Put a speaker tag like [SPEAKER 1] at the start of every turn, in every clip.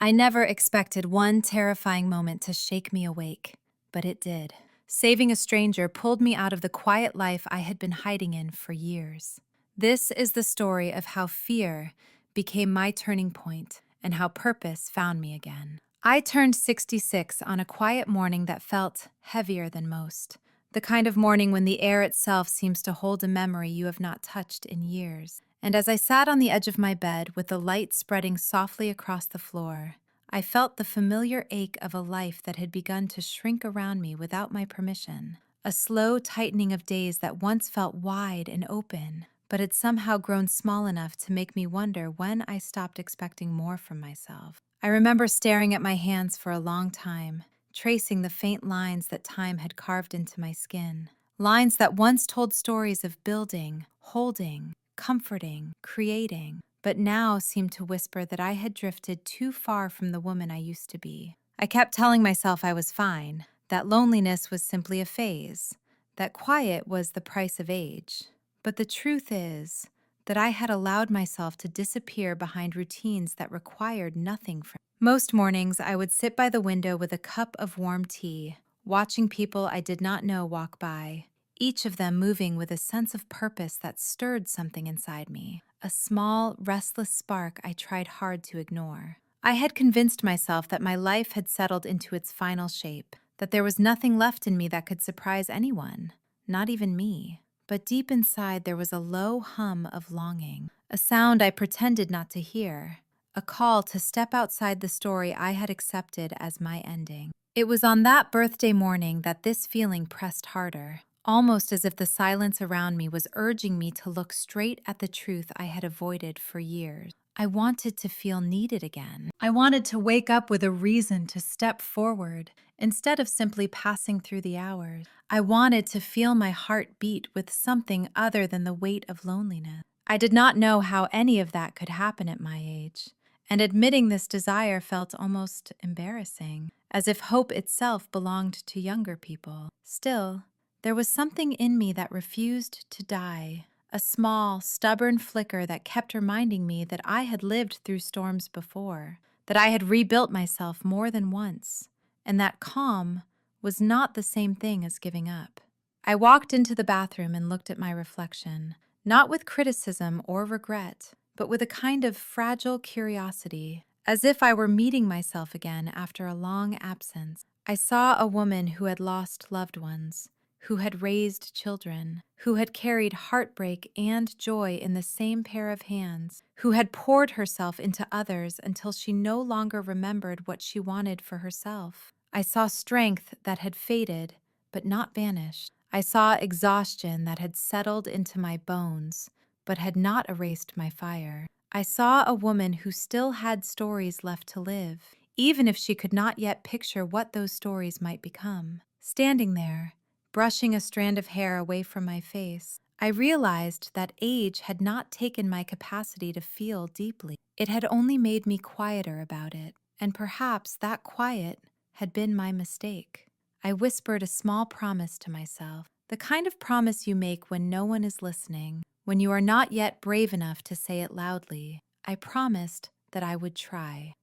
[SPEAKER 1] I never expected one terrifying moment to shake me awake, but it did. Saving a stranger pulled me out of the quiet life I had been hiding in for years. This is the story of how fear became my turning point and how purpose found me again. I turned 66 on a quiet morning that felt heavier than most. The kind of morning when the air itself seems to hold a memory you have not touched in years. And as I sat on the edge of my bed with the light spreading softly across the floor, I felt the familiar ache of a life that had begun to shrink around me without my permission. A slow tightening of days that once felt wide and open, but had somehow grown small enough to make me wonder when I stopped expecting more from myself. I remember staring at my hands for a long time, tracing the faint lines that time had carved into my skin. Lines that once told stories of building, holding, comforting, creating, but now seemed to whisper that I had drifted too far from the woman I used to be. I kept telling myself I was fine, that loneliness was simply a phase, that quiet was the price of age. But the truth is that I had allowed myself to disappear behind routines that required nothing from me. Most mornings, I would sit by the window with a cup of warm tea, watching people I did not know walk by, each of them moving with a sense of purpose that stirred something inside me, a small, restless spark I tried hard to ignore. I had convinced myself that my life had settled into its final shape, that there was nothing left in me that could surprise anyone, not even me. But deep inside there was a low hum of longing, a sound I pretended not to hear, a call to step outside the story I had accepted as my ending. It was on that birthday morning that this feeling pressed harder, almost as if the silence around me was urging me to look straight at the truth I had avoided for years. I wanted to feel needed again. I wanted to wake up with a reason to step forward instead of simply passing through the hours. I wanted to feel my heart beat with something other than the weight of loneliness. I did not know how any of that could happen at my age, and admitting this desire felt almost embarrassing, as if hope itself belonged to younger people. Still, there was something in me that refused to die, a small, stubborn flicker that kept reminding me that I had lived through storms before, that I had rebuilt myself more than once, and that calm was not the same thing as giving up. I walked into the bathroom and looked at my reflection, not with criticism or regret, but with a kind of fragile curiosity, as if I were meeting myself again after a long absence. I saw a woman who had lost loved ones, who had raised children, who had carried heartbreak and joy in the same pair of hands, who had poured herself into others until she no longer remembered what she wanted for herself. I saw strength that had faded, but not vanished. I saw exhaustion that had settled into my bones, but had not erased my fire. I saw a woman who still had stories left to live, even if she could not yet picture what those stories might become. Standing there, brushing a strand of hair away from my face, I realized that age had not taken my capacity to feel deeply. It had only made me quieter about it, and perhaps that quiet had been my mistake. I whispered a small promise to myself, the kind of promise you make when no one is listening, when you are not yet brave enough to say it loudly. I promised that I would try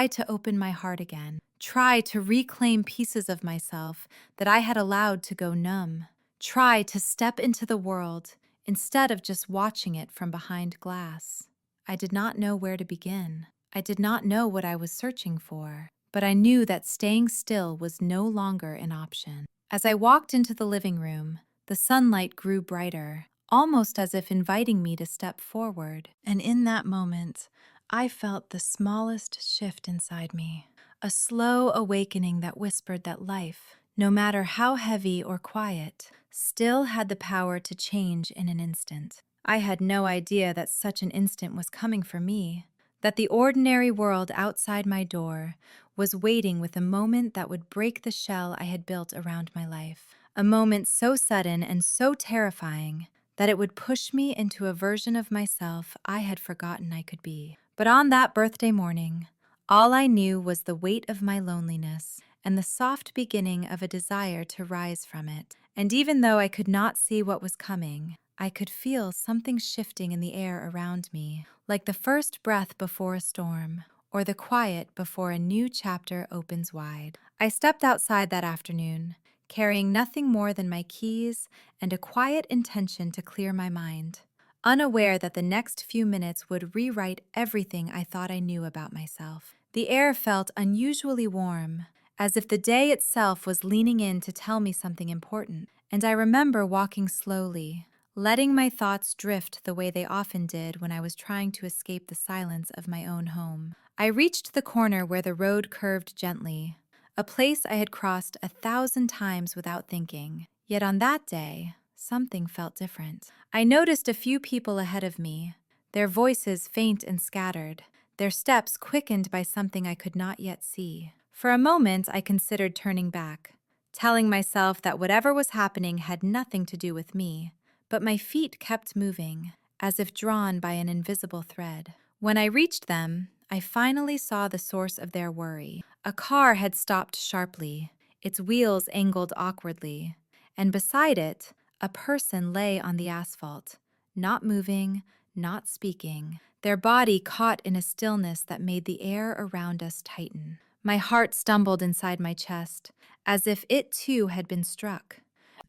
[SPEAKER 1] to open my heart again, try to reclaim pieces of myself that I had allowed to go numb, try to step into the world instead of just watching it from behind glass. I did not know where to begin. I did not know what I was searching for, but I knew that staying still was no longer an option. As I walked into the living room, the sunlight grew brighter, almost as if inviting me to step forward. And in that moment, I felt the smallest shift inside me, a slow awakening that whispered that life, no matter how heavy or quiet, still had the power to change in an instant. I had no idea that such an instant was coming for me, that the ordinary world outside my door was waiting with a moment that would break the shell I had built around my life, a moment so sudden and so terrifying that it would push me into a version of myself I had forgotten I could be. But on that birthday morning, all I knew was the weight of my loneliness and the soft beginning of a desire to rise from it. And even though I could not see what was coming, I could feel something shifting in the air around me, like the first breath before a storm, or the quiet before a new chapter opens wide. I stepped outside that afternoon, carrying nothing more than my keys and a quiet intention to clear my mind, unaware that the next few minutes would rewrite everything I thought I knew about myself. The air felt unusually warm, as if the day itself was leaning in to tell me something important, and I remember walking slowly, letting my thoughts drift the way they often did when I was trying to escape the silence of my own home. I reached the corner where the road curved gently, a place I had crossed 1,000 times without thinking. Yet on that day, something felt different. I noticed a few people ahead of me, their voices faint and scattered, their steps quickened by something I could not yet see. For a moment, I considered turning back, telling myself that whatever was happening had nothing to do with me. But my feet kept moving, as if drawn by an invisible thread. When I reached them, I finally saw the source of their worry. A car had stopped sharply, its wheels angled awkwardly, and beside it, a person lay on the asphalt, not moving, not speaking, their body caught in a stillness that made the air around us tighten. My heart stumbled inside my chest, as if it too had been struck.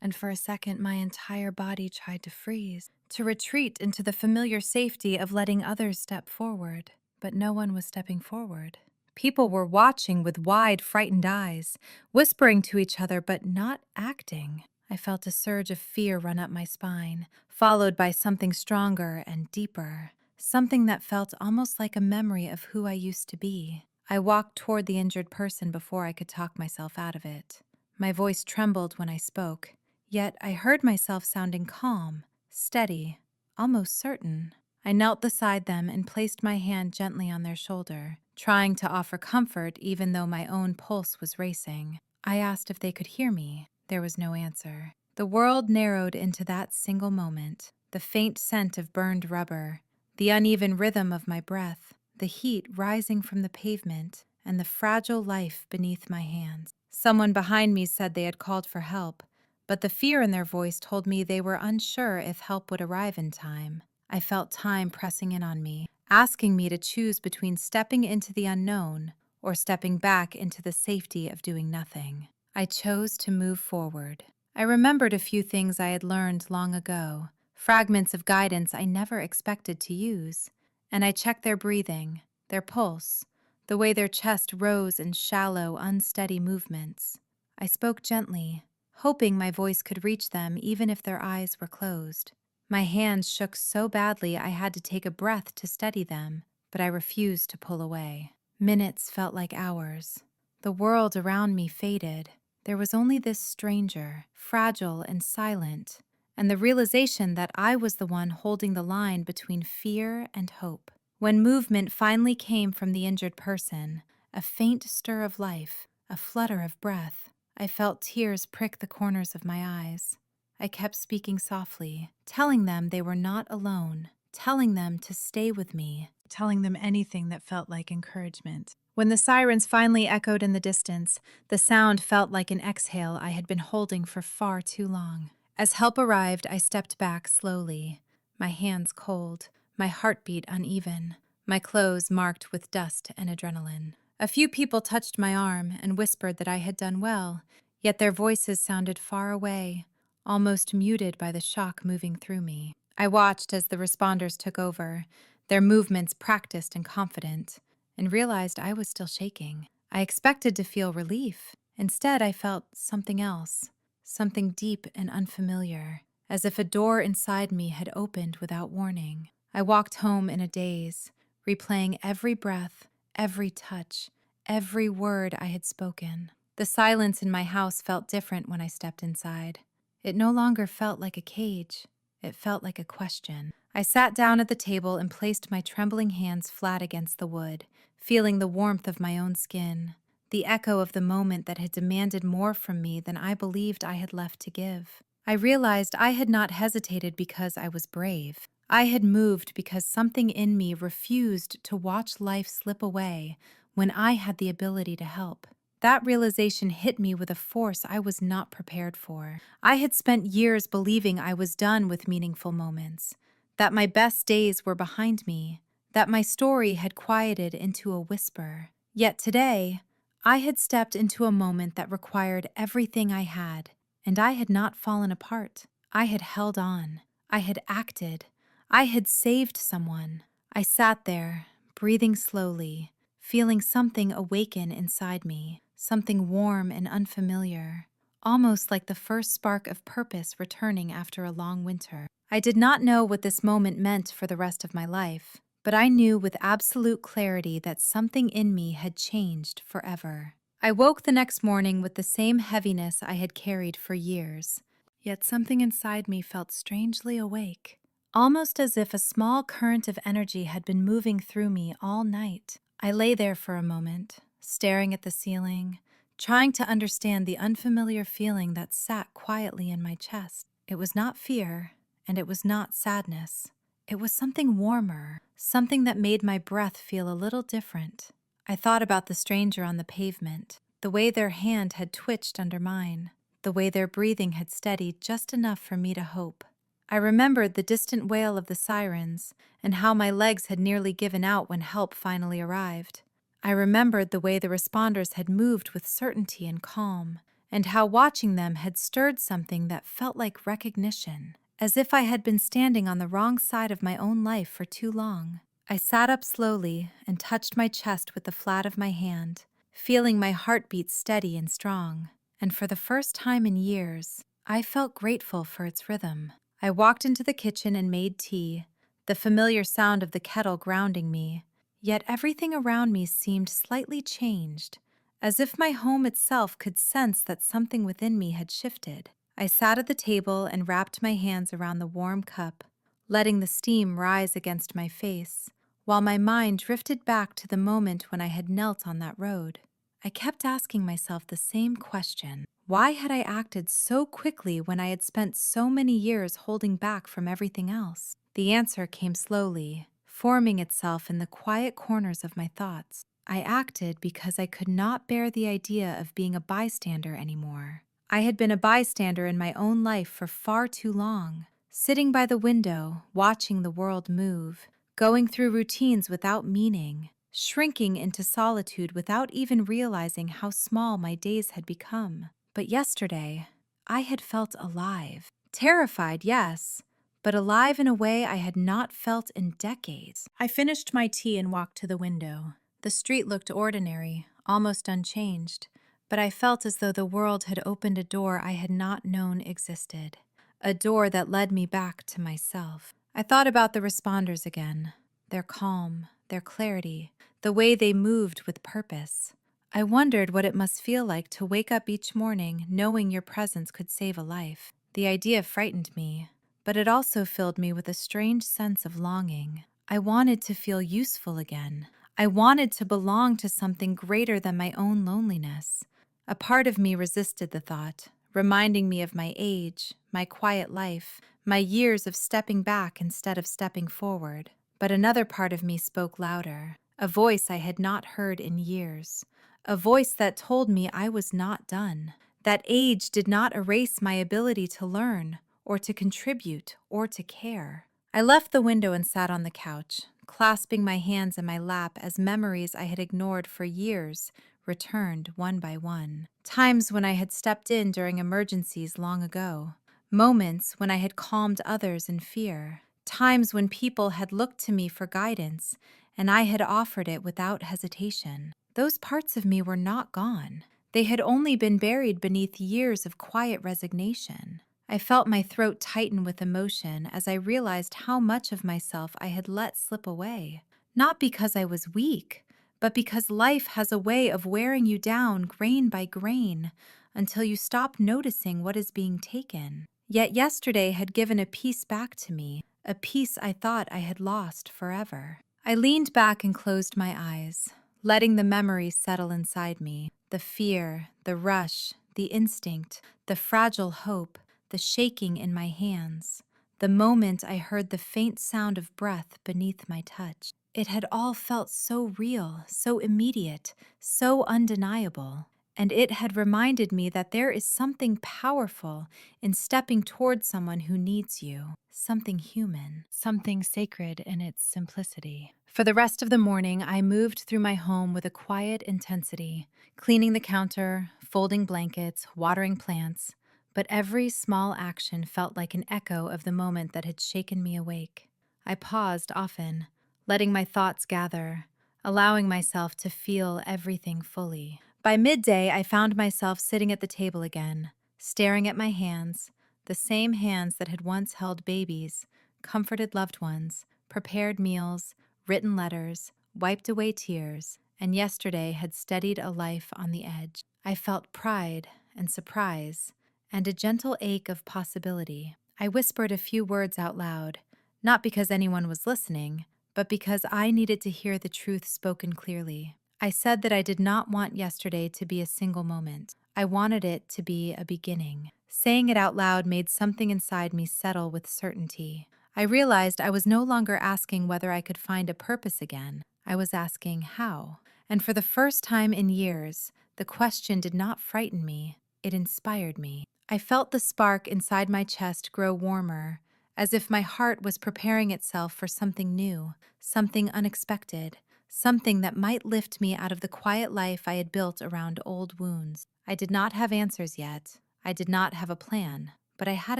[SPEAKER 1] And for a second, my entire body tried to freeze, to retreat into the familiar safety of letting others step forward. But no one was stepping forward. People were watching with wide, frightened eyes, whispering to each other but not acting. I felt a surge of fear run up my spine, followed by something stronger and deeper, something that felt almost like a memory of who I used to be. I walked toward the injured person before I could talk myself out of it. My voice trembled when I spoke, yet I heard myself sounding calm, steady, almost certain. I knelt beside them and placed my hand gently on their shoulder, trying to offer comfort even though my own pulse was racing. I asked if they could hear me. There was no answer. The world narrowed into that single moment. The faint scent of burned rubber, the uneven rhythm of my breath, the heat rising from the pavement, and the fragile life beneath my hands. Someone behind me said they had called for help, but the fear in their voice told me they were unsure if help would arrive in time. I felt time pressing in on me, asking me to choose between stepping into the unknown or stepping back into the safety of doing nothing. I chose to move forward. I remembered a few things I had learned long ago, fragments of guidance I never expected to use, and I checked their breathing, their pulse, the way their chest rose in shallow, unsteady movements. I spoke gently, hoping my voice could reach them even if their eyes were closed. My hands shook so badly I had to take a breath to steady them, but I refused to pull away. Minutes felt like hours. The world around me faded. There was only this stranger, fragile and silent, and the realization that I was the one holding the line between fear and hope. When movement finally came from the injured person, a faint stir of life, a flutter of breath, I felt tears prick the corners of my eyes. I kept speaking softly, telling them they were not alone, telling them to stay with me, telling them anything that felt like encouragement. When the sirens finally echoed in the distance, the sound felt like an exhale I had been holding for far too long. As help arrived, I stepped back slowly, my hands cold, my heartbeat uneven, my clothes marked with dust and adrenaline. A few people touched my arm and whispered that I had done well, yet their voices sounded far away, almost muted by the shock moving through me. I watched as the responders took over, their movements practiced and confident, and realized I was still shaking. I expected to feel relief. Instead, I felt something else, something deep and unfamiliar, as if a door inside me had opened without warning. I walked home in a daze, replaying every breath, every touch, every word I had spoken. The silence in my house felt different when I stepped inside. It no longer felt like a cage. It felt like a question. I sat down at the table and placed my trembling hands flat against the wood, feeling the warmth of my own skin, the echo of the moment that had demanded more from me than I believed I had left to give. I realized I had not hesitated because I was brave. I had moved because something in me refused to watch life slip away when I had the ability to help. That realization hit me with a force I was not prepared for. I had spent years believing I was done with meaningful moments, that my best days were behind me, that my story had quieted into a whisper. Yet today, I had stepped into a moment that required everything I had, and I had not fallen apart. I had held on. I had acted. I had saved someone. I sat there, breathing slowly, feeling something awaken inside me, something warm and unfamiliar, almost like the first spark of purpose returning after a long winter. I did not know what this moment meant for the rest of my life, but I knew with absolute clarity that something in me had changed forever. I woke the next morning with the same heaviness I had carried for years, yet something inside me felt strangely awake, almost as if a small current of energy had been moving through me all night. I lay there for a moment, staring at the ceiling, trying to understand the unfamiliar feeling that sat quietly in my chest. It was not fear, and it was not sadness. It was something warmer, something that made my breath feel a little different. I thought about the stranger on the pavement, the way their hand had twitched under mine, the way their breathing had steadied just enough for me to hope. I remembered the distant wail of the sirens and how my legs had nearly given out when help finally arrived. I remembered the way the responders had moved with certainty and calm, and how watching them had stirred something that felt like recognition, as if I had been standing on the wrong side of my own life for too long. I sat up slowly and touched my chest with the flat of my hand, feeling my heartbeat steady and strong. And for the first time in years, I felt grateful for its rhythm. I walked into the kitchen and made tea, the familiar sound of the kettle grounding me. Yet everything around me seemed slightly changed, as if my home itself could sense that something within me had shifted. I sat at the table and wrapped my hands around the warm cup, letting the steam rise against my face, while my mind drifted back to the moment when I had knelt on that road. I kept asking myself the same question. Why had I acted so quickly when I had spent so many years holding back from everything else? The answer came slowly, forming itself in the quiet corners of my thoughts. I acted because I could not bear the idea of being a bystander anymore. I had been a bystander in my own life for far too long, sitting by the window, watching the world move, going through routines without meaning, shrinking into solitude without even realizing how small my days had become. But yesterday, I had felt alive. Terrified, yes, but alive in a way I had not felt in decades. I finished my tea and walked to the window. The street looked ordinary, almost unchanged, but I felt as though the world had opened a door I had not known existed, a door that led me back to myself. I thought about the responders again, their calm, their clarity, the way they moved with purpose. I wondered what it must feel like to wake up each morning knowing your presence could save a life. The idea frightened me, but it also filled me with a strange sense of longing. I wanted to feel useful again. I wanted to belong to something greater than my own loneliness. A part of me resisted the thought, reminding me of my age, my quiet life, my years of stepping back instead of stepping forward. But another part of me spoke louder, a voice I had not heard in years, a voice that told me I was not done, that age did not erase my ability to learn, or to contribute, or to care. I left the window and sat on the couch, clasping my hands in my lap as memories I had ignored for years returned one by one. Times when I had stepped in during emergencies long ago. Moments when I had calmed others in fear. Times when people had looked to me for guidance, and I had offered it without hesitation. Those parts of me were not gone. They had only been buried beneath years of quiet resignation. I felt my throat tighten with emotion as I realized how much of myself I had let slip away. Not because I was weak, but because life has a way of wearing you down grain by grain until you stop noticing what is being taken. Yet yesterday had given a piece back to me, a piece I thought I had lost forever. I leaned back and closed my eyes, letting the memories settle inside me. The fear, the rush, the instinct, the fragile hope, the shaking in my hands. The moment I heard the faint sound of breath beneath my touch. It had all felt so real, so immediate, so undeniable. And it had reminded me that there is something powerful in stepping toward someone who needs you, something human, something sacred in its simplicity. For the rest of the morning, I moved through my home with a quiet intensity, cleaning the counter, folding blankets, watering plants, but every small action felt like an echo of the moment that had shaken me awake. I paused often, letting my thoughts gather, allowing myself to feel everything fully. By midday, I found myself sitting at the table again, staring at my hands, the same hands that had once held babies, comforted loved ones, prepared meals, written letters, wiped away tears, and yesterday had steadied a life on the edge. I felt pride and surprise and a gentle ache of possibility. I whispered a few words out loud, not because anyone was listening, but because I needed to hear the truth spoken clearly. I said that I did not want yesterday to be a single moment. I wanted it to be a beginning. Saying it out loud made something inside me settle with certainty. I realized I was no longer asking whether I could find a purpose again. I was asking how. And for the first time in years, the question did not frighten me, it inspired me. I felt the spark inside my chest grow warmer, as if my heart was preparing itself for something new, something unexpected, something that might lift me out of the quiet life I had built around old wounds. I did not have answers yet. I did not have a plan, but I had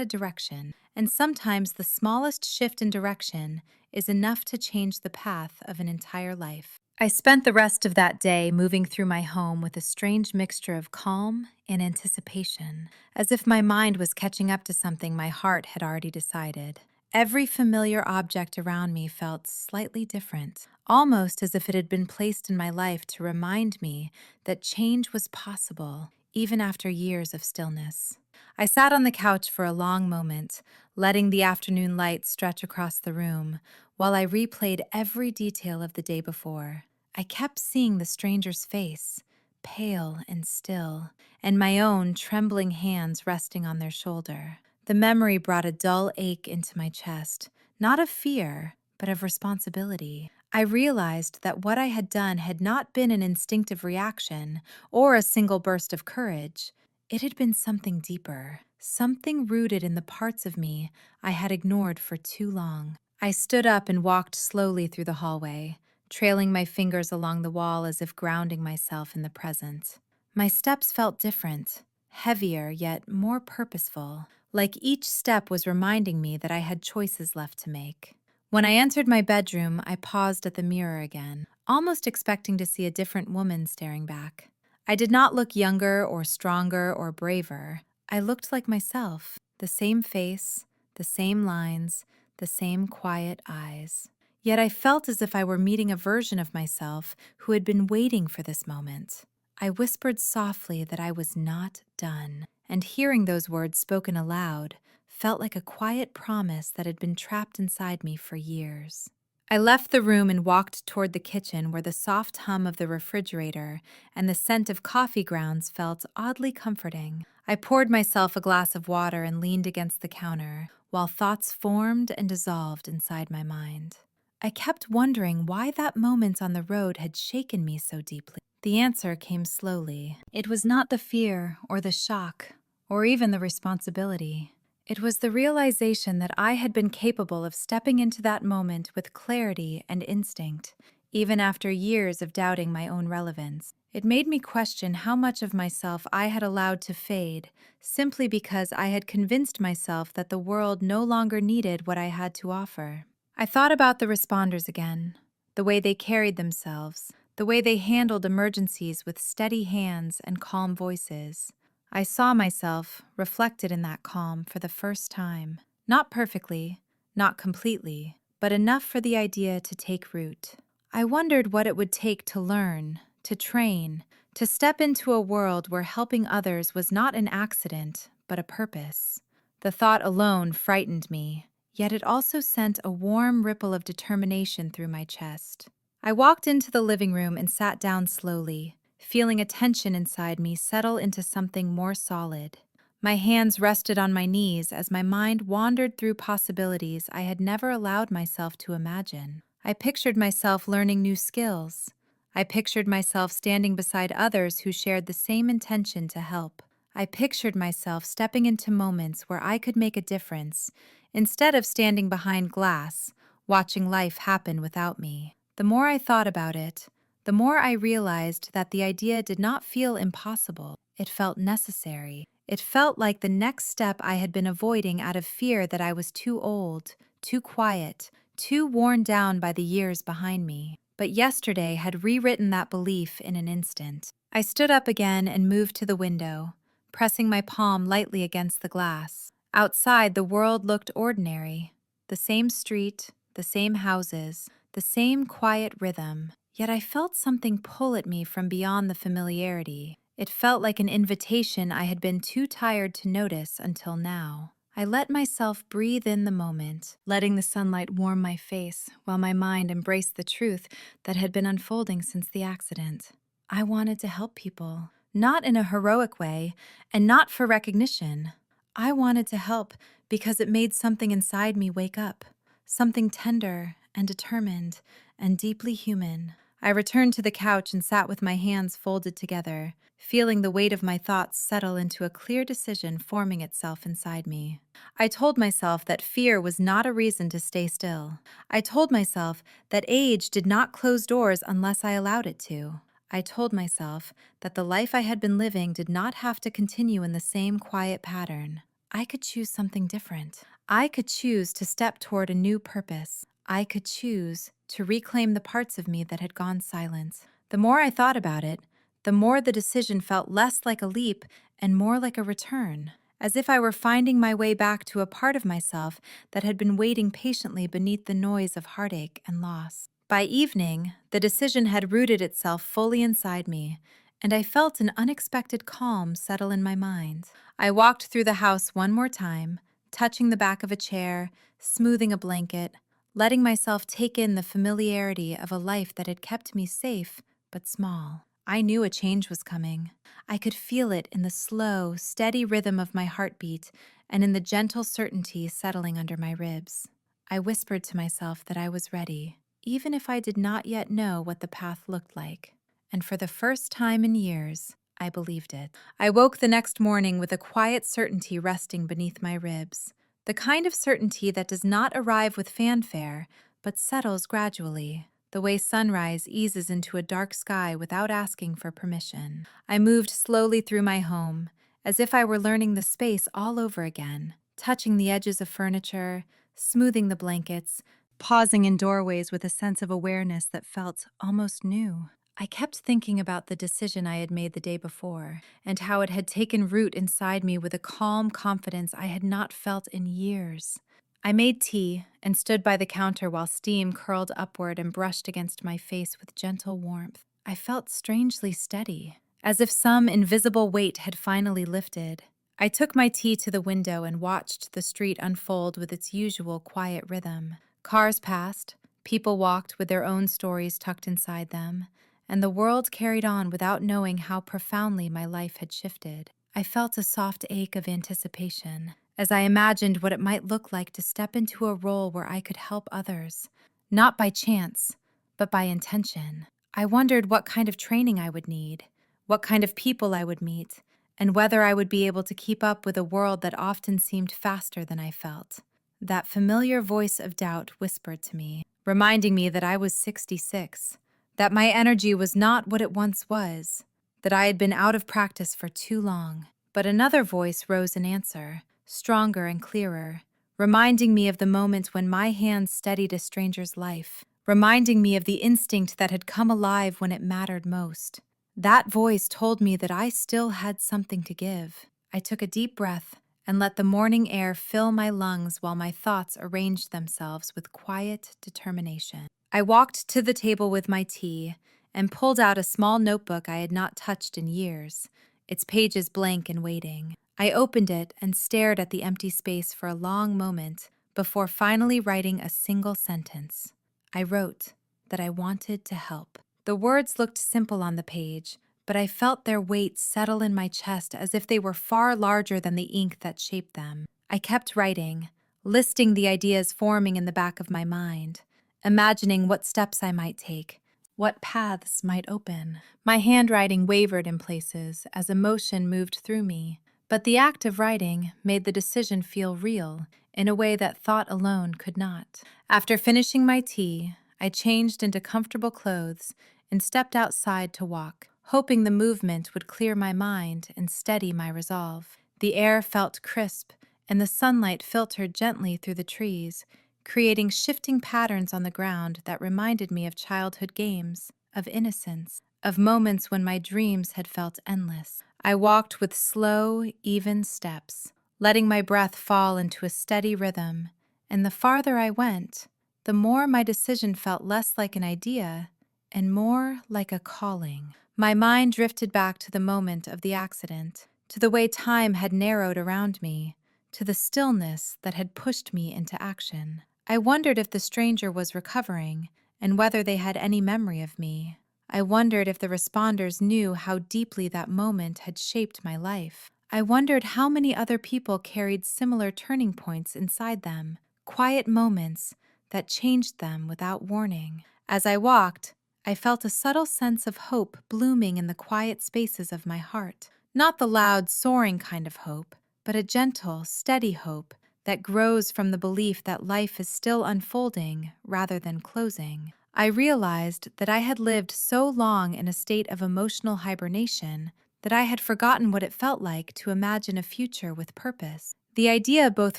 [SPEAKER 1] a direction. And sometimes the smallest shift in direction is enough to change the path of an entire life. I spent the rest of that day moving through my home with a strange mixture of calm and anticipation, as if my mind was catching up to something my heart had already decided. Every familiar object around me felt slightly different, almost as if it had been placed in my life to remind me that change was possible, even after years of stillness. I sat on the couch for a long moment, letting the afternoon light stretch across the room, while I replayed every detail of the day before. I kept seeing the stranger's face, pale and still, and my own trembling hands resting on their shoulder. The memory brought a dull ache into my chest, not of fear, but of responsibility. I realized that what I had done had not been an instinctive reaction or a single burst of courage. It had been something deeper, something rooted in the parts of me I had ignored for too long. I stood up and walked slowly through the hallway, trailing my fingers along the wall as if grounding myself in the present. My steps felt different, heavier yet more purposeful, like each step was reminding me that I had choices left to make. When I entered my bedroom, I paused at the mirror again, almost expecting to see a different woman staring back. I did not look younger or stronger or braver. I looked like myself, the same face, the same lines, the same quiet eyes. Yet I felt as if I were meeting a version of myself who had been waiting for this moment. I whispered softly that I was not done, and hearing those words spoken aloud felt like a quiet promise that had been trapped inside me for years. I left the room and walked toward the kitchen where the soft hum of the refrigerator and the scent of coffee grounds felt oddly comforting. I poured myself a glass of water and leaned against the counter, while thoughts formed and dissolved inside my mind. I kept wondering why that moment on the road had shaken me so deeply. The answer came slowly. It was not the fear or the shock or even the responsibility. It was the realization that I had been capable of stepping into that moment with clarity and instinct, even after years of doubting my own relevance. It made me question how much of myself I had allowed to fade simply because I had convinced myself that the world no longer needed what I had to offer. I thought about the responders again, the way they carried themselves, the way they handled emergencies with steady hands and calm voices. I saw myself reflected in that calm for the first time. Not perfectly, not completely, but enough for the idea to take root. I wondered what it would take to learn, to train, to step into a world where helping others was not an accident, but a purpose. The thought alone frightened me, yet it also sent a warm ripple of determination through my chest. I walked into the living room and sat down slowly, feeling a tension inside me settle into something more solid. My hands rested on my knees as my mind wandered through possibilities I had never allowed myself to imagine. I pictured myself learning new skills. I pictured myself standing beside others who shared the same intention to help. I pictured myself stepping into moments where I could make a difference, instead of standing behind glass, watching life happen without me. The more I thought about it, the more I realized that the idea did not feel impossible. It felt necessary. It felt like the next step I had been avoiding out of fear that I was too old, too quiet, too worn down by the years behind me. But yesterday had rewritten that belief in an instant. I stood up again and moved to the window, pressing my palm lightly against the glass. Outside, the world looked ordinary. The same street, the same houses, the same quiet rhythm. Yet I felt something pull at me from beyond the familiarity. It felt like an invitation I had been too tired to notice until now. I let myself breathe in the moment, letting the sunlight warm my face while my mind embraced the truth that had been unfolding since the accident. I wanted to help people, not in a heroic way, and not for recognition. I wanted to help because it made something inside me wake up, something tender and determined and deeply human. I returned to the couch and sat with my hands folded together, feeling the weight of my thoughts settle into a clear decision forming itself inside me. I told myself that fear was not a reason to stay still. I told myself that age did not close doors unless I allowed it to. I told myself that the life I had been living did not have to continue in the same quiet pattern. I could choose something different. I could choose to step toward a new purpose. I could choose to reclaim the parts of me that had gone silent. The more I thought about it, the more the decision felt less like a leap and more like a return, as if I were finding my way back to a part of myself that had been waiting patiently beneath the noise of heartache and loss. By evening, the decision had rooted itself fully inside me, and I felt an unexpected calm settle in my mind. I walked through the house one more time, touching the back of a chair, smoothing a blanket, letting myself take in the familiarity of a life that had kept me safe but small. I knew a change was coming. I could feel it in the slow, steady rhythm of my heartbeat and in the gentle certainty settling under my ribs. I whispered to myself that I was ready, even if I did not yet know what the path looked like. And for the first time in years, I believed it. I woke the next morning with a quiet certainty resting beneath my ribs, the kind of certainty that does not arrive with fanfare, but settles gradually, the way sunrise eases into a dark sky without asking for permission. I moved slowly through my home, as if I were learning the space all over again, touching the edges of furniture, smoothing the blankets, pausing in doorways with a sense of awareness that felt almost new. I kept thinking about the decision I had made the day before, and how it had taken root inside me with a calm confidence I had not felt in years. I made tea and stood by the counter while steam curled upward and brushed against my face with gentle warmth. I felt strangely steady, as if some invisible weight had finally lifted. I took my tea to the window and watched the street unfold with its usual quiet rhythm. Cars passed, people walked with their own stories tucked inside them, and the world carried on without knowing how profoundly my life had shifted. I felt a soft ache of anticipation as I imagined what it might look like to step into a role where I could help others, not by chance, but by intention. I wondered what kind of training I would need, what kind of people I would meet, and whether I would be able to keep up with a world that often seemed faster than I felt. That familiar voice of doubt whispered to me, reminding me that I was 66, that my energy was not what it once was, that I had been out of practice for too long. But another voice rose in answer, stronger and clearer, reminding me of the moment when my hands steadied a stranger's life, reminding me of the instinct that had come alive when it mattered most. That voice told me that I still had something to give. I took a deep breath and let the morning air fill my lungs while my thoughts arranged themselves with quiet determination. I walked to the table with my tea and pulled out a small notebook I had not touched in years, its pages blank and waiting. I opened it and stared at the empty space for a long moment before finally writing a single sentence. I wrote that I wanted to help. The words looked simple on the page, but I felt their weight settle in my chest as if they were far larger than the ink that shaped them. I kept writing, listing the ideas forming in the back of my mind, imagining what steps I might take, what paths might open. My handwriting wavered in places as emotion moved through me, but the act of writing made the decision feel real in a way that thought alone could not. After finishing my tea, I changed into comfortable clothes and stepped outside to walk, hoping the movement would clear my mind and steady my resolve. The air felt crisp, and the sunlight filtered gently through the trees, creating shifting patterns on the ground that reminded me of childhood games, of innocence, of moments when my dreams had felt endless. I walked with slow, even steps, letting my breath fall into a steady rhythm, and the farther I went, the more my decision felt less like an idea and more like a calling. My mind drifted back to the moment of the accident, to the way time had narrowed around me, to the stillness that had pushed me into action. I wondered if the stranger was recovering and whether they had any memory of me. I wondered if the responders knew how deeply that moment had shaped my life. I wondered how many other people carried similar turning points inside them, quiet moments that changed them without warning. As I walked, I felt a subtle sense of hope blooming in the quiet spaces of my heart. Not the loud, soaring kind of hope, but a gentle, steady hope that grows from the belief that life is still unfolding rather than closing. I realized that I had lived so long in a state of emotional hibernation that I had forgotten what it felt like to imagine a future with purpose. The idea both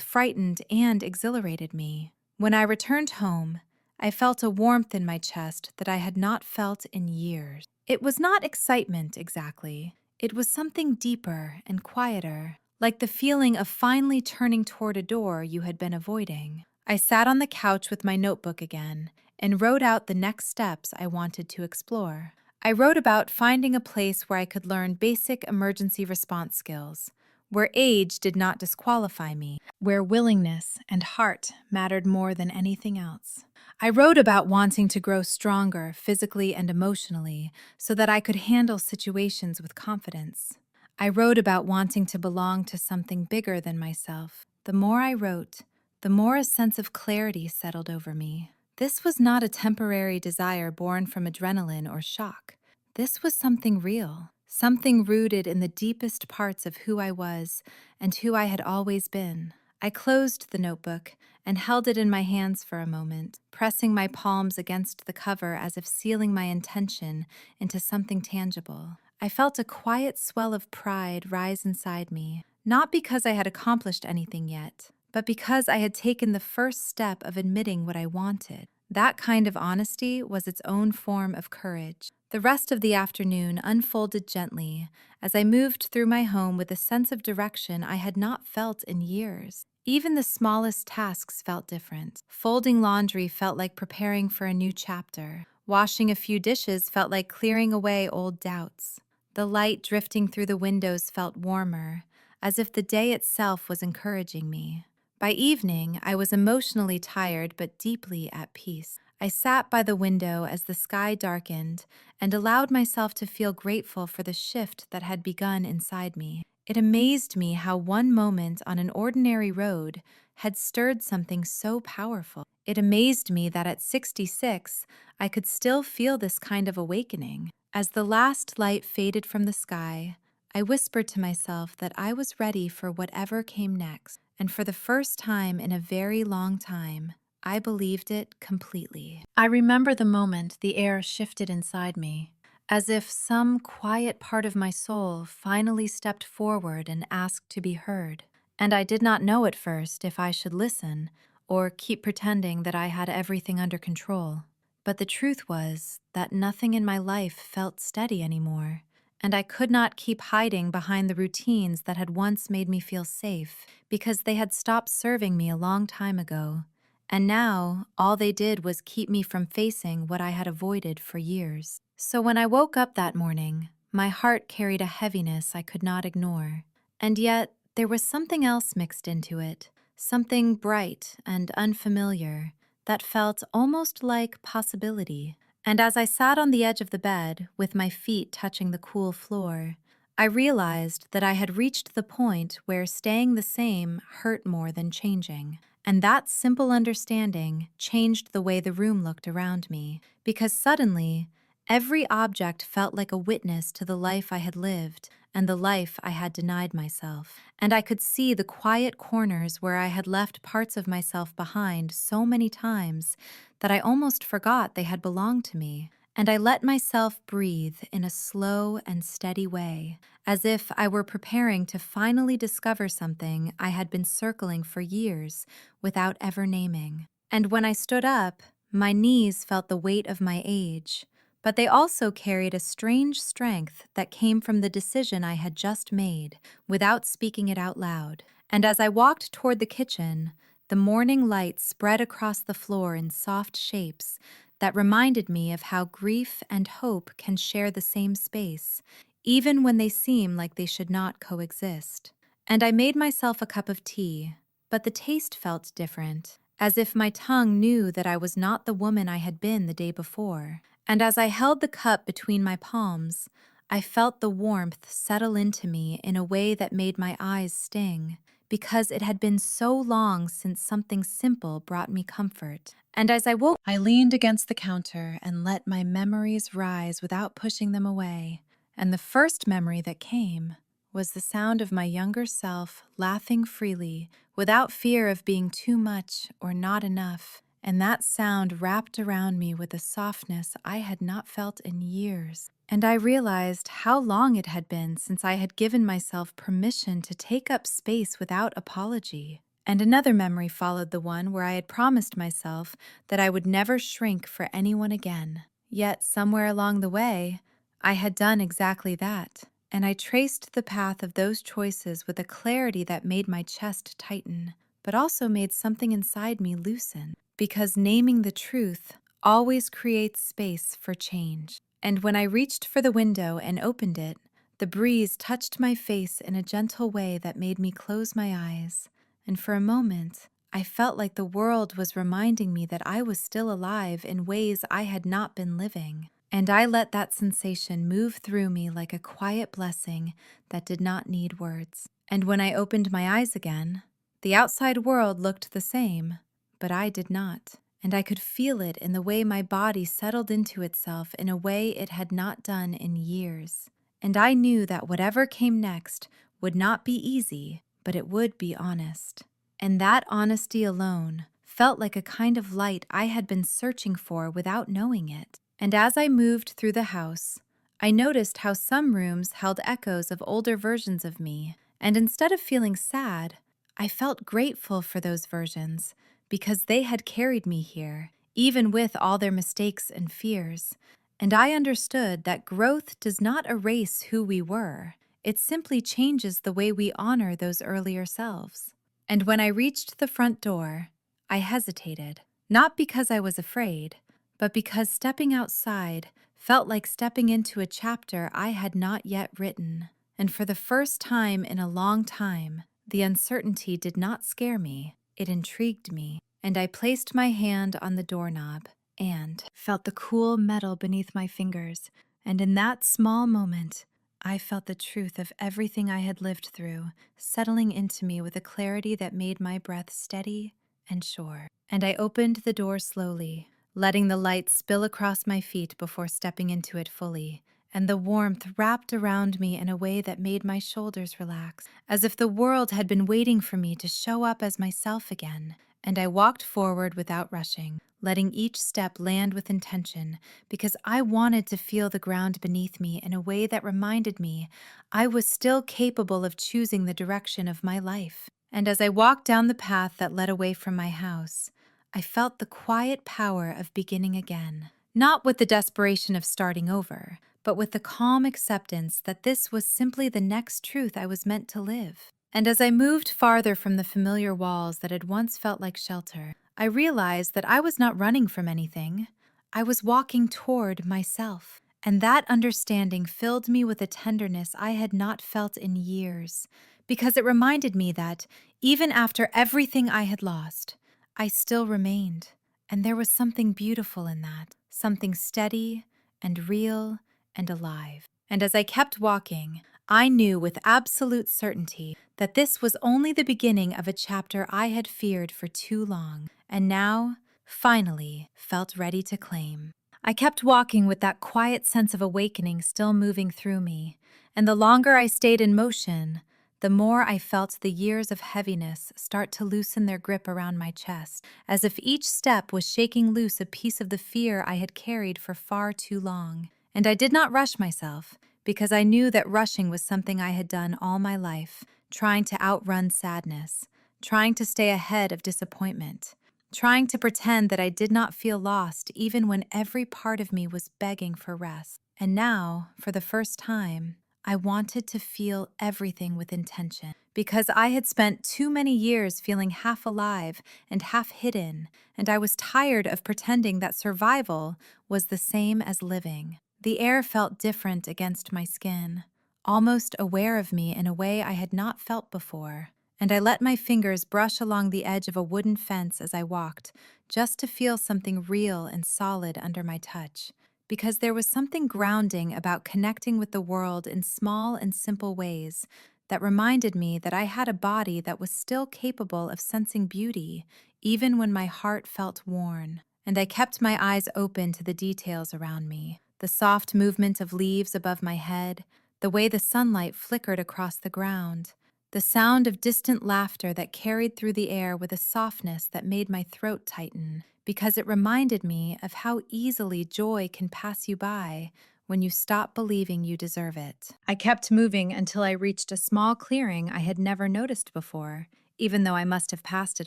[SPEAKER 1] frightened and exhilarated me. When I returned home, I felt a warmth in my chest that I had not felt in years. It was not excitement exactly. It was something deeper and quieter, like the feeling of finally turning toward a door you had been avoiding. I sat on the couch with my notebook again and wrote out the next steps I wanted to explore. I wrote about finding a place where I could learn basic emergency response skills, where age did not disqualify me, where willingness and heart mattered more than anything else. I wrote about wanting to grow stronger physically and emotionally so that I could handle situations with confidence. I wrote about wanting to belong to something bigger than myself. The more I wrote, the more a sense of clarity settled over me. This was not a temporary desire born from adrenaline or shock. This was something real, something rooted in the deepest parts of who I was and who I had always been. I closed the notebook and held it in my hands for a moment, pressing my palms against the cover as if sealing my intention into something tangible. I felt a quiet swell of pride rise inside me, not because I had accomplished anything yet, but because I had taken the first step of admitting what I wanted. That kind of honesty was its own form of courage. The rest of the afternoon unfolded gently as I moved through my home with a sense of direction I had not felt in years. Even the smallest tasks felt different. Folding laundry felt like preparing for a new chapter. Washing a few dishes felt like clearing away old doubts. The light drifting through the windows felt warmer, as if the day itself was encouraging me. By evening, I was emotionally tired but deeply at peace. I sat by the window as the sky darkened and allowed myself to feel grateful for the shift that had begun inside me. It amazed me how one moment on an ordinary road had stirred something so powerful. It amazed me that at 66, I could still feel this kind of awakening. As the last light faded from the sky, I whispered to myself that I was ready for whatever came next, and for the first time in a very long time, I believed it completely. I remember the moment the air shifted inside me, as if some quiet part of my soul finally stepped forward and asked to be heard. And I did not know at first if I should listen or keep pretending that I had everything under control. But the truth was that nothing in my life felt steady anymore, and I could not keep hiding behind the routines that had once made me feel safe because they had stopped serving me a long time ago. And now, all they did was keep me from facing what I had avoided for years. So when I woke up that morning, my heart carried a heaviness I could not ignore. And yet, there was something else mixed into it, something bright and unfamiliar that felt almost like possibility. And as I sat on the edge of the bed, with my feet touching the cool floor, I realized that I had reached the point where staying the same hurt more than changing. And that simple understanding changed the way the room looked around me, because suddenly, every object felt like a witness to the life I had lived and the life I had denied myself. And I could see the quiet corners where I had left parts of myself behind so many times that I almost forgot they had belonged to me. And I let myself breathe in a slow and steady way, as if I were preparing to finally discover something I had been circling for years without ever naming. And when I stood up, my knees felt the weight of my age, but they also carried a strange strength that came from the decision I had just made without speaking it out loud. And as I walked toward the kitchen, the morning light spread across the floor in soft shapes that reminded me of how grief and hope can share the same space, even when they seem like they should not coexist. And I made myself a cup of tea, but the taste felt different, as if my tongue knew that I was not the woman I had been the day before. And as I held the cup between my palms, I felt the warmth settle into me in a way that made my eyes sting, because it had been so long since something simple brought me comfort. And as I woke, I leaned against the counter and let my memories rise without pushing them away. And the first memory that came was the sound of my younger self laughing freely without fear of being too much or not enough. And that sound wrapped around me with a softness I had not felt in years. And I realized how long it had been since I had given myself permission to take up space without apology. And another memory followed the one where I had promised myself that I would never shrink for anyone again. Yet, somewhere along the way, I had done exactly that. And I traced the path of those choices with a clarity that made my chest tighten, but also made something inside me loosen. Because naming the truth always creates space for change. And when I reached for the window and opened it, the breeze touched my face in a gentle way that made me close my eyes. And for a moment, I felt like the world was reminding me that I was still alive in ways I had not been living. And I let that sensation move through me like a quiet blessing that did not need words. And when I opened my eyes again, the outside world looked the same, but I did not. And I could feel it in the way my body settled into itself in a way it had not done in years. And I knew that whatever came next would not be easy, but it would be honest. And that honesty alone felt like a kind of light I had been searching for without knowing it. And as I moved through the house, I noticed how some rooms held echoes of older versions of me. And instead of feeling sad, I felt grateful for those versions because they had carried me here, even with all their mistakes and fears. And I understood that growth does not erase who we were. It simply changes the way we honor those earlier selves. And when I reached the front door, I hesitated, not because I was afraid, but because stepping outside felt like stepping into a chapter I had not yet written. And for the first time in a long time, the uncertainty did not scare me, it intrigued me. And I placed my hand on the doorknob and felt the cool metal beneath my fingers. And in that small moment, I felt the truth of everything I had lived through, settling into me with a clarity that made my breath steady and sure. And I opened the door slowly, letting the light spill across my feet before stepping into it fully. And the warmth wrapped around me in a way that made my shoulders relax, as if the world had been waiting for me to show up as myself again. And I walked forward without rushing, letting each step land with intention, because I wanted to feel the ground beneath me in a way that reminded me I was still capable of choosing the direction of my life. And as I walked down the path that led away from my house, I felt the quiet power of beginning again, not with the desperation of starting over, but with the calm acceptance that this was simply the next truth I was meant to live. And as I moved farther from the familiar walls that had once felt like shelter, I realized that I was not running from anything. I was walking toward myself. And that understanding filled me with a tenderness I had not felt in years, because it reminded me that, even after everything I had lost, I still remained. And there was something beautiful in that, something steady and real and alive. And as I kept walking, I knew with absolute certainty that this was only the beginning of a chapter I had feared for too long, and now, finally, felt ready to claim. I kept walking with that quiet sense of awakening still moving through me, and the longer I stayed in motion, the more I felt the years of heaviness start to loosen their grip around my chest, as if each step was shaking loose a piece of the fear I had carried for far too long. And I did not rush myself, because I knew that rushing was something I had done all my life, trying to outrun sadness, trying to stay ahead of disappointment, trying to pretend that I did not feel lost even when every part of me was begging for rest. And now, for the first time, I wanted to feel everything with intention, because I had spent too many years feeling half alive and half hidden, and I was tired of pretending that survival was the same as living. The air felt different against my skin, almost aware of me in a way I had not felt before, and I let my fingers brush along the edge of a wooden fence as I walked, just to feel something real and solid under my touch, because there was something grounding about connecting with the world in small and simple ways that reminded me that I had a body that was still capable of sensing beauty, even when my heart felt worn. And I kept my eyes open to the details around me, the soft movement of leaves above my head, the way the sunlight flickered across the ground, the sound of distant laughter that carried through the air with a softness that made my throat tighten, because it reminded me of how easily joy can pass you by when you stop believing you deserve it. I kept moving until I reached a small clearing I had never noticed before, even though I must have passed it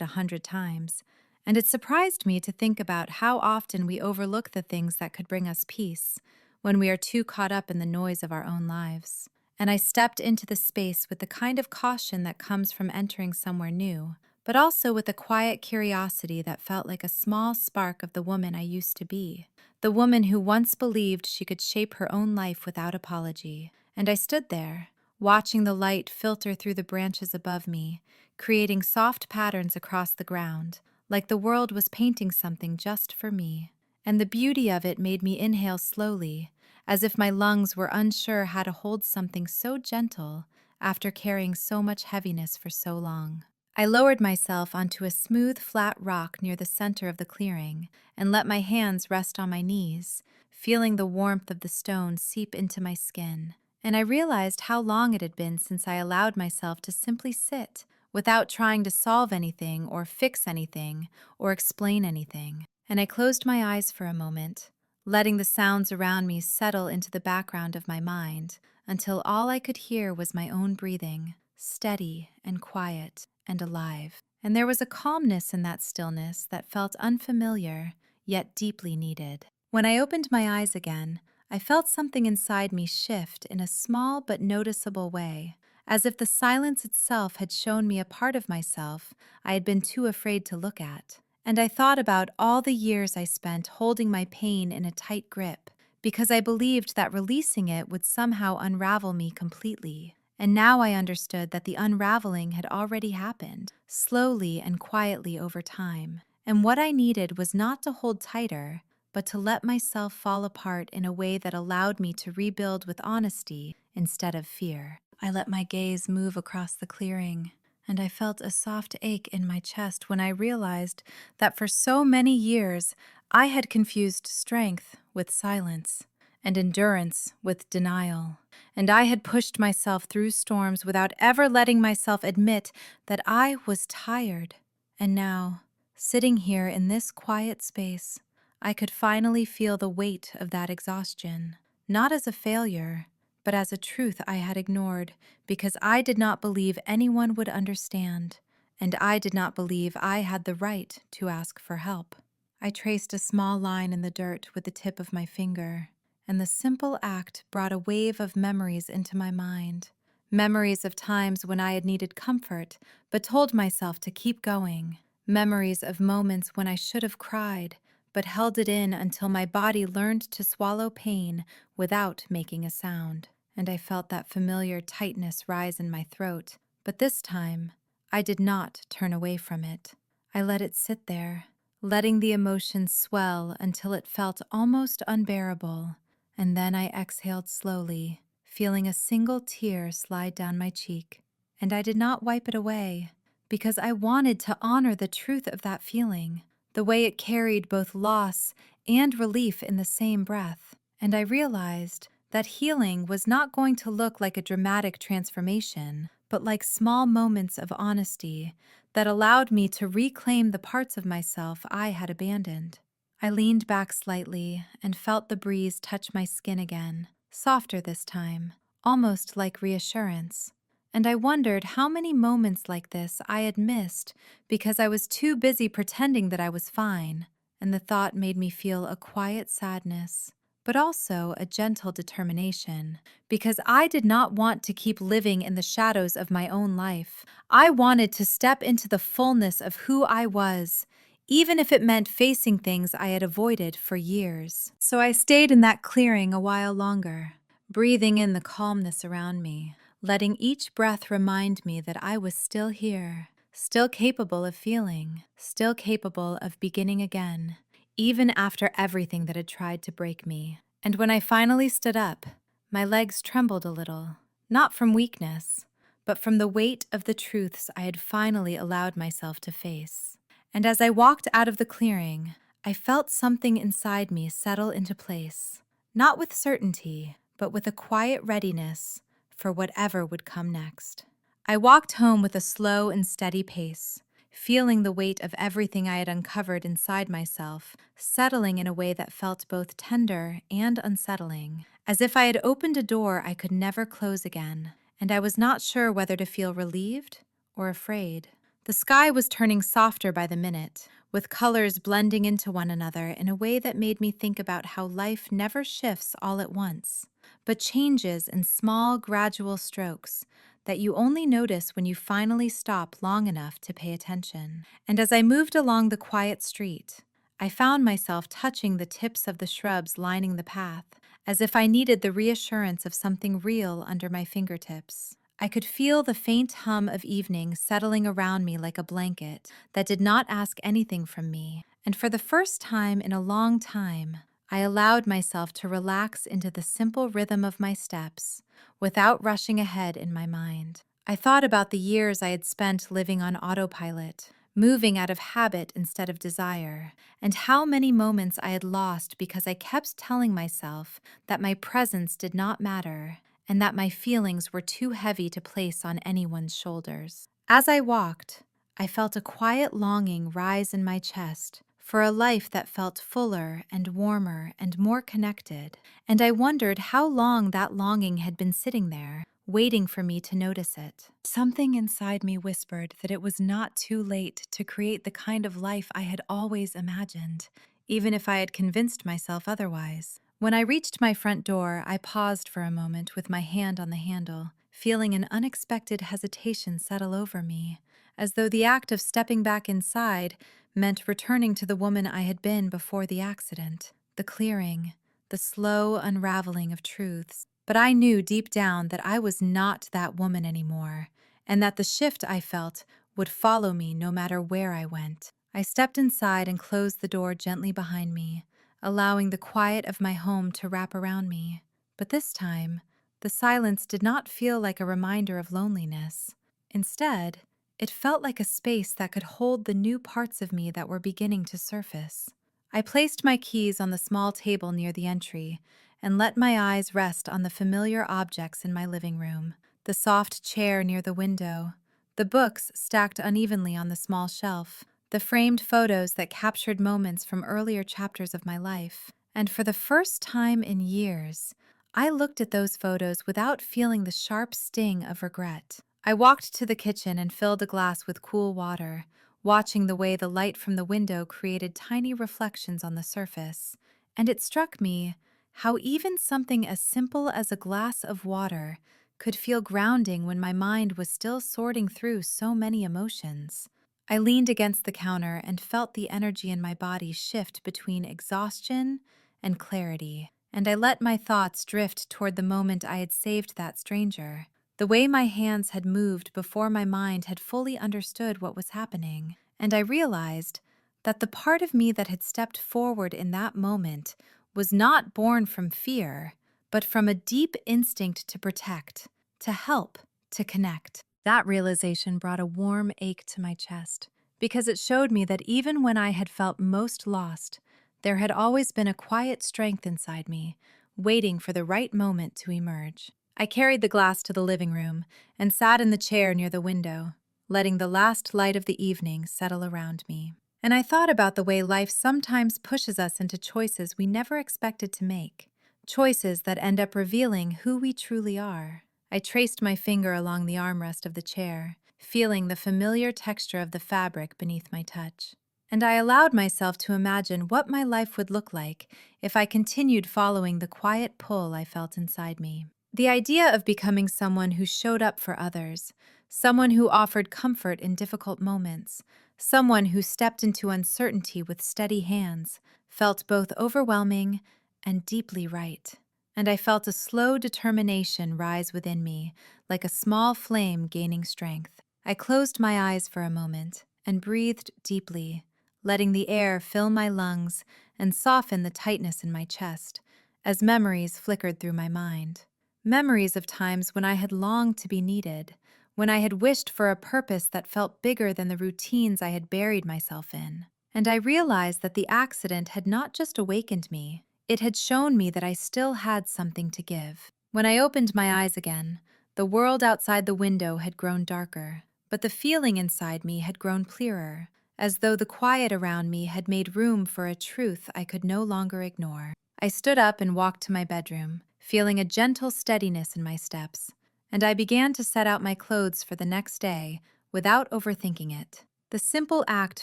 [SPEAKER 1] 100 times. And it surprised me to think about how often we overlook the things that could bring us peace when we are too caught up in the noise of our own lives. And I stepped into the space with the kind of caution that comes from entering somewhere new, but also with a quiet curiosity that felt like a small spark of the woman I used to be, the woman who once believed she could shape her own life without apology. And I stood there, watching the light filter through the branches above me, creating soft patterns across the ground, like the world was painting something just for me. And the beauty of it made me inhale slowly, as if my lungs were unsure how to hold something so gentle after carrying so much heaviness for so long. I lowered myself onto a smooth, flat rock near the center of the clearing and let my hands rest on my knees, feeling the warmth of the stone seep into my skin. And I realized how long it had been since I allowed myself to simply sit, without trying to solve anything or fix anything or explain anything. And I closed my eyes for a moment, letting the sounds around me settle into the background of my mind until all I could hear was my own breathing, steady and quiet and alive. And there was a calmness in that stillness that felt unfamiliar, yet deeply needed. When I opened my eyes again, I felt something inside me shift in a small but noticeable way, as if the silence itself had shown me a part of myself I had been too afraid to look at. And I thought about all the years I spent holding my pain in a tight grip, because I believed that releasing it would somehow unravel me completely. And now I understood that the unraveling had already happened, slowly and quietly over time. And what I needed was not to hold tighter, but to let myself fall apart in a way that allowed me to rebuild with honesty instead of fear. I let my gaze move across the clearing, and I felt a soft ache in my chest when I realized that for so many years I had confused strength with silence and endurance with denial. And I had pushed myself through storms without ever letting myself admit that I was tired. And now, sitting here in this quiet space, I could finally feel the weight of that exhaustion, not as a failure, but as a truth I had ignored because I did not believe anyone would understand, and I did not believe I had the right to ask for help. I traced a small line in the dirt with the tip of my finger, and the simple act brought a wave of memories into my mind. Memories of times when I had needed comfort, but told myself to keep going. Memories of moments when I should have cried, but held it in until my body learned to swallow pain without making a sound. And I felt that familiar tightness rise in my throat. But this time, I did not turn away from it. I let it sit there, letting the emotion swell until it felt almost unbearable. And then I exhaled slowly, feeling a single tear slide down my cheek. And I did not wipe it away, because I wanted to honor the truth of that feeling, the way it carried both loss and relief in the same breath. And I realized that healing was not going to look like a dramatic transformation, but like small moments of honesty that allowed me to reclaim the parts of myself I had abandoned. I leaned back slightly and felt the breeze touch my skin again, softer this time, almost like reassurance. And I wondered how many moments like this I had missed because I was too busy pretending that I was fine, and the thought made me feel a quiet sadness, but also a gentle determination, because I did not want to keep living in the shadows of my own life. I wanted to step into the fullness of who I was, even if it meant facing things I had avoided for years. So I stayed in that clearing a while longer, breathing in the calmness around me, letting each breath remind me that I was still here, still capable of feeling, still capable of beginning again, even after everything that had tried to break me. And when I finally stood up, my legs trembled a little, not from weakness, but from the weight of the truths I had finally allowed myself to face. And as I walked out of the clearing, I felt something inside me settle into place, not with certainty, but with a quiet readiness for whatever would come next. I walked home with a slow and steady pace, feeling the weight of everything I had uncovered inside myself settling in a way that felt both tender and unsettling, as if I had opened a door I could never close again, and I was not sure whether to feel relieved or afraid. The sky was turning softer by the minute, with colors blending into one another in a way that made me think about how life never shifts all at once, but changes in small, gradual strokes that you only notice when you finally stop long enough to pay attention. And as I moved along the quiet street, I found myself touching the tips of the shrubs lining the path, as if I needed the reassurance of something real under my fingertips. I could feel the faint hum of evening settling around me like a blanket that did not ask anything from me, and for the first time in a long time, I allowed myself to relax into the simple rhythm of my steps without rushing ahead in my mind. I thought about the years I had spent living on autopilot, moving out of habit instead of desire, and how many moments I had lost because I kept telling myself that my presence did not matter and that my feelings were too heavy to place on anyone's shoulders. As I walked, I felt a quiet longing rise in my chest for a life that felt fuller and warmer and more connected, and I wondered how long that longing had been sitting there, waiting for me to notice it. Something inside me whispered that it was not too late to create the kind of life I had always imagined, even if I had convinced myself otherwise. When I reached my front door, I paused for a moment with my hand on the handle, feeling an unexpected hesitation settle over me, as though the act of stepping back inside meant returning to the woman I had been before the accident, the clearing, the slow unraveling of truths. But I knew deep down that I was not that woman anymore, and that the shift I felt would follow me no matter where I went. I stepped inside and closed the door gently behind me, allowing the quiet of my home to wrap around me. But this time, the silence did not feel like a reminder of loneliness. Instead, it felt like a space that could hold the new parts of me that were beginning to surface. I placed my keys on the small table near the entry and let my eyes rest on the familiar objects in my living room, the soft chair near the window, the books stacked unevenly on the small shelf, the framed photos that captured moments from earlier chapters of my life. And for the first time in years, I looked at those photos without feeling the sharp sting of regret. I walked to the kitchen and filled a glass with cool water, watching the way the light from the window created tiny reflections on the surface. And it struck me how even something as simple as a glass of water could feel grounding when my mind was still sorting through so many emotions. I leaned against the counter and felt the energy in my body shift between exhaustion and clarity, and I let my thoughts drift toward the moment I had saved that stranger, the way my hands had moved before my mind had fully understood what was happening, and I realized that the part of me that had stepped forward in that moment was not born from fear, but from a deep instinct to protect, to help, to connect. That realization brought a warm ache to my chest, because it showed me that even when I had felt most lost, there had always been a quiet strength inside me, waiting for the right moment to emerge. I carried the glass to the living room and sat in the chair near the window, letting the last light of the evening settle around me. And I thought about the way life sometimes pushes us into choices we never expected to make, choices that end up revealing who we truly are. I traced my finger along the armrest of the chair, feeling the familiar texture of the fabric beneath my touch. And I allowed myself to imagine what my life would look like if I continued following the quiet pull I felt inside me. The idea of becoming someone who showed up for others, someone who offered comfort in difficult moments, someone who stepped into uncertainty with steady hands, felt both overwhelming and deeply right. And I felt a slow determination rise within me, like a small flame gaining strength. I closed my eyes for a moment and breathed deeply, letting the air fill my lungs and soften the tightness in my chest as memories flickered through my mind. Memories of times when I had longed to be needed, when I had wished for a purpose that felt bigger than the routines I had buried myself in. And I realized that the accident had not just awakened me, it had shown me that I still had something to give. When I opened my eyes again, the world outside the window had grown darker, but the feeling inside me had grown clearer, as though the quiet around me had made room for a truth I could no longer ignore. I stood up and walked to my bedroom, feeling a gentle steadiness in my steps, and I began to set out my clothes for the next day without overthinking it. The simple act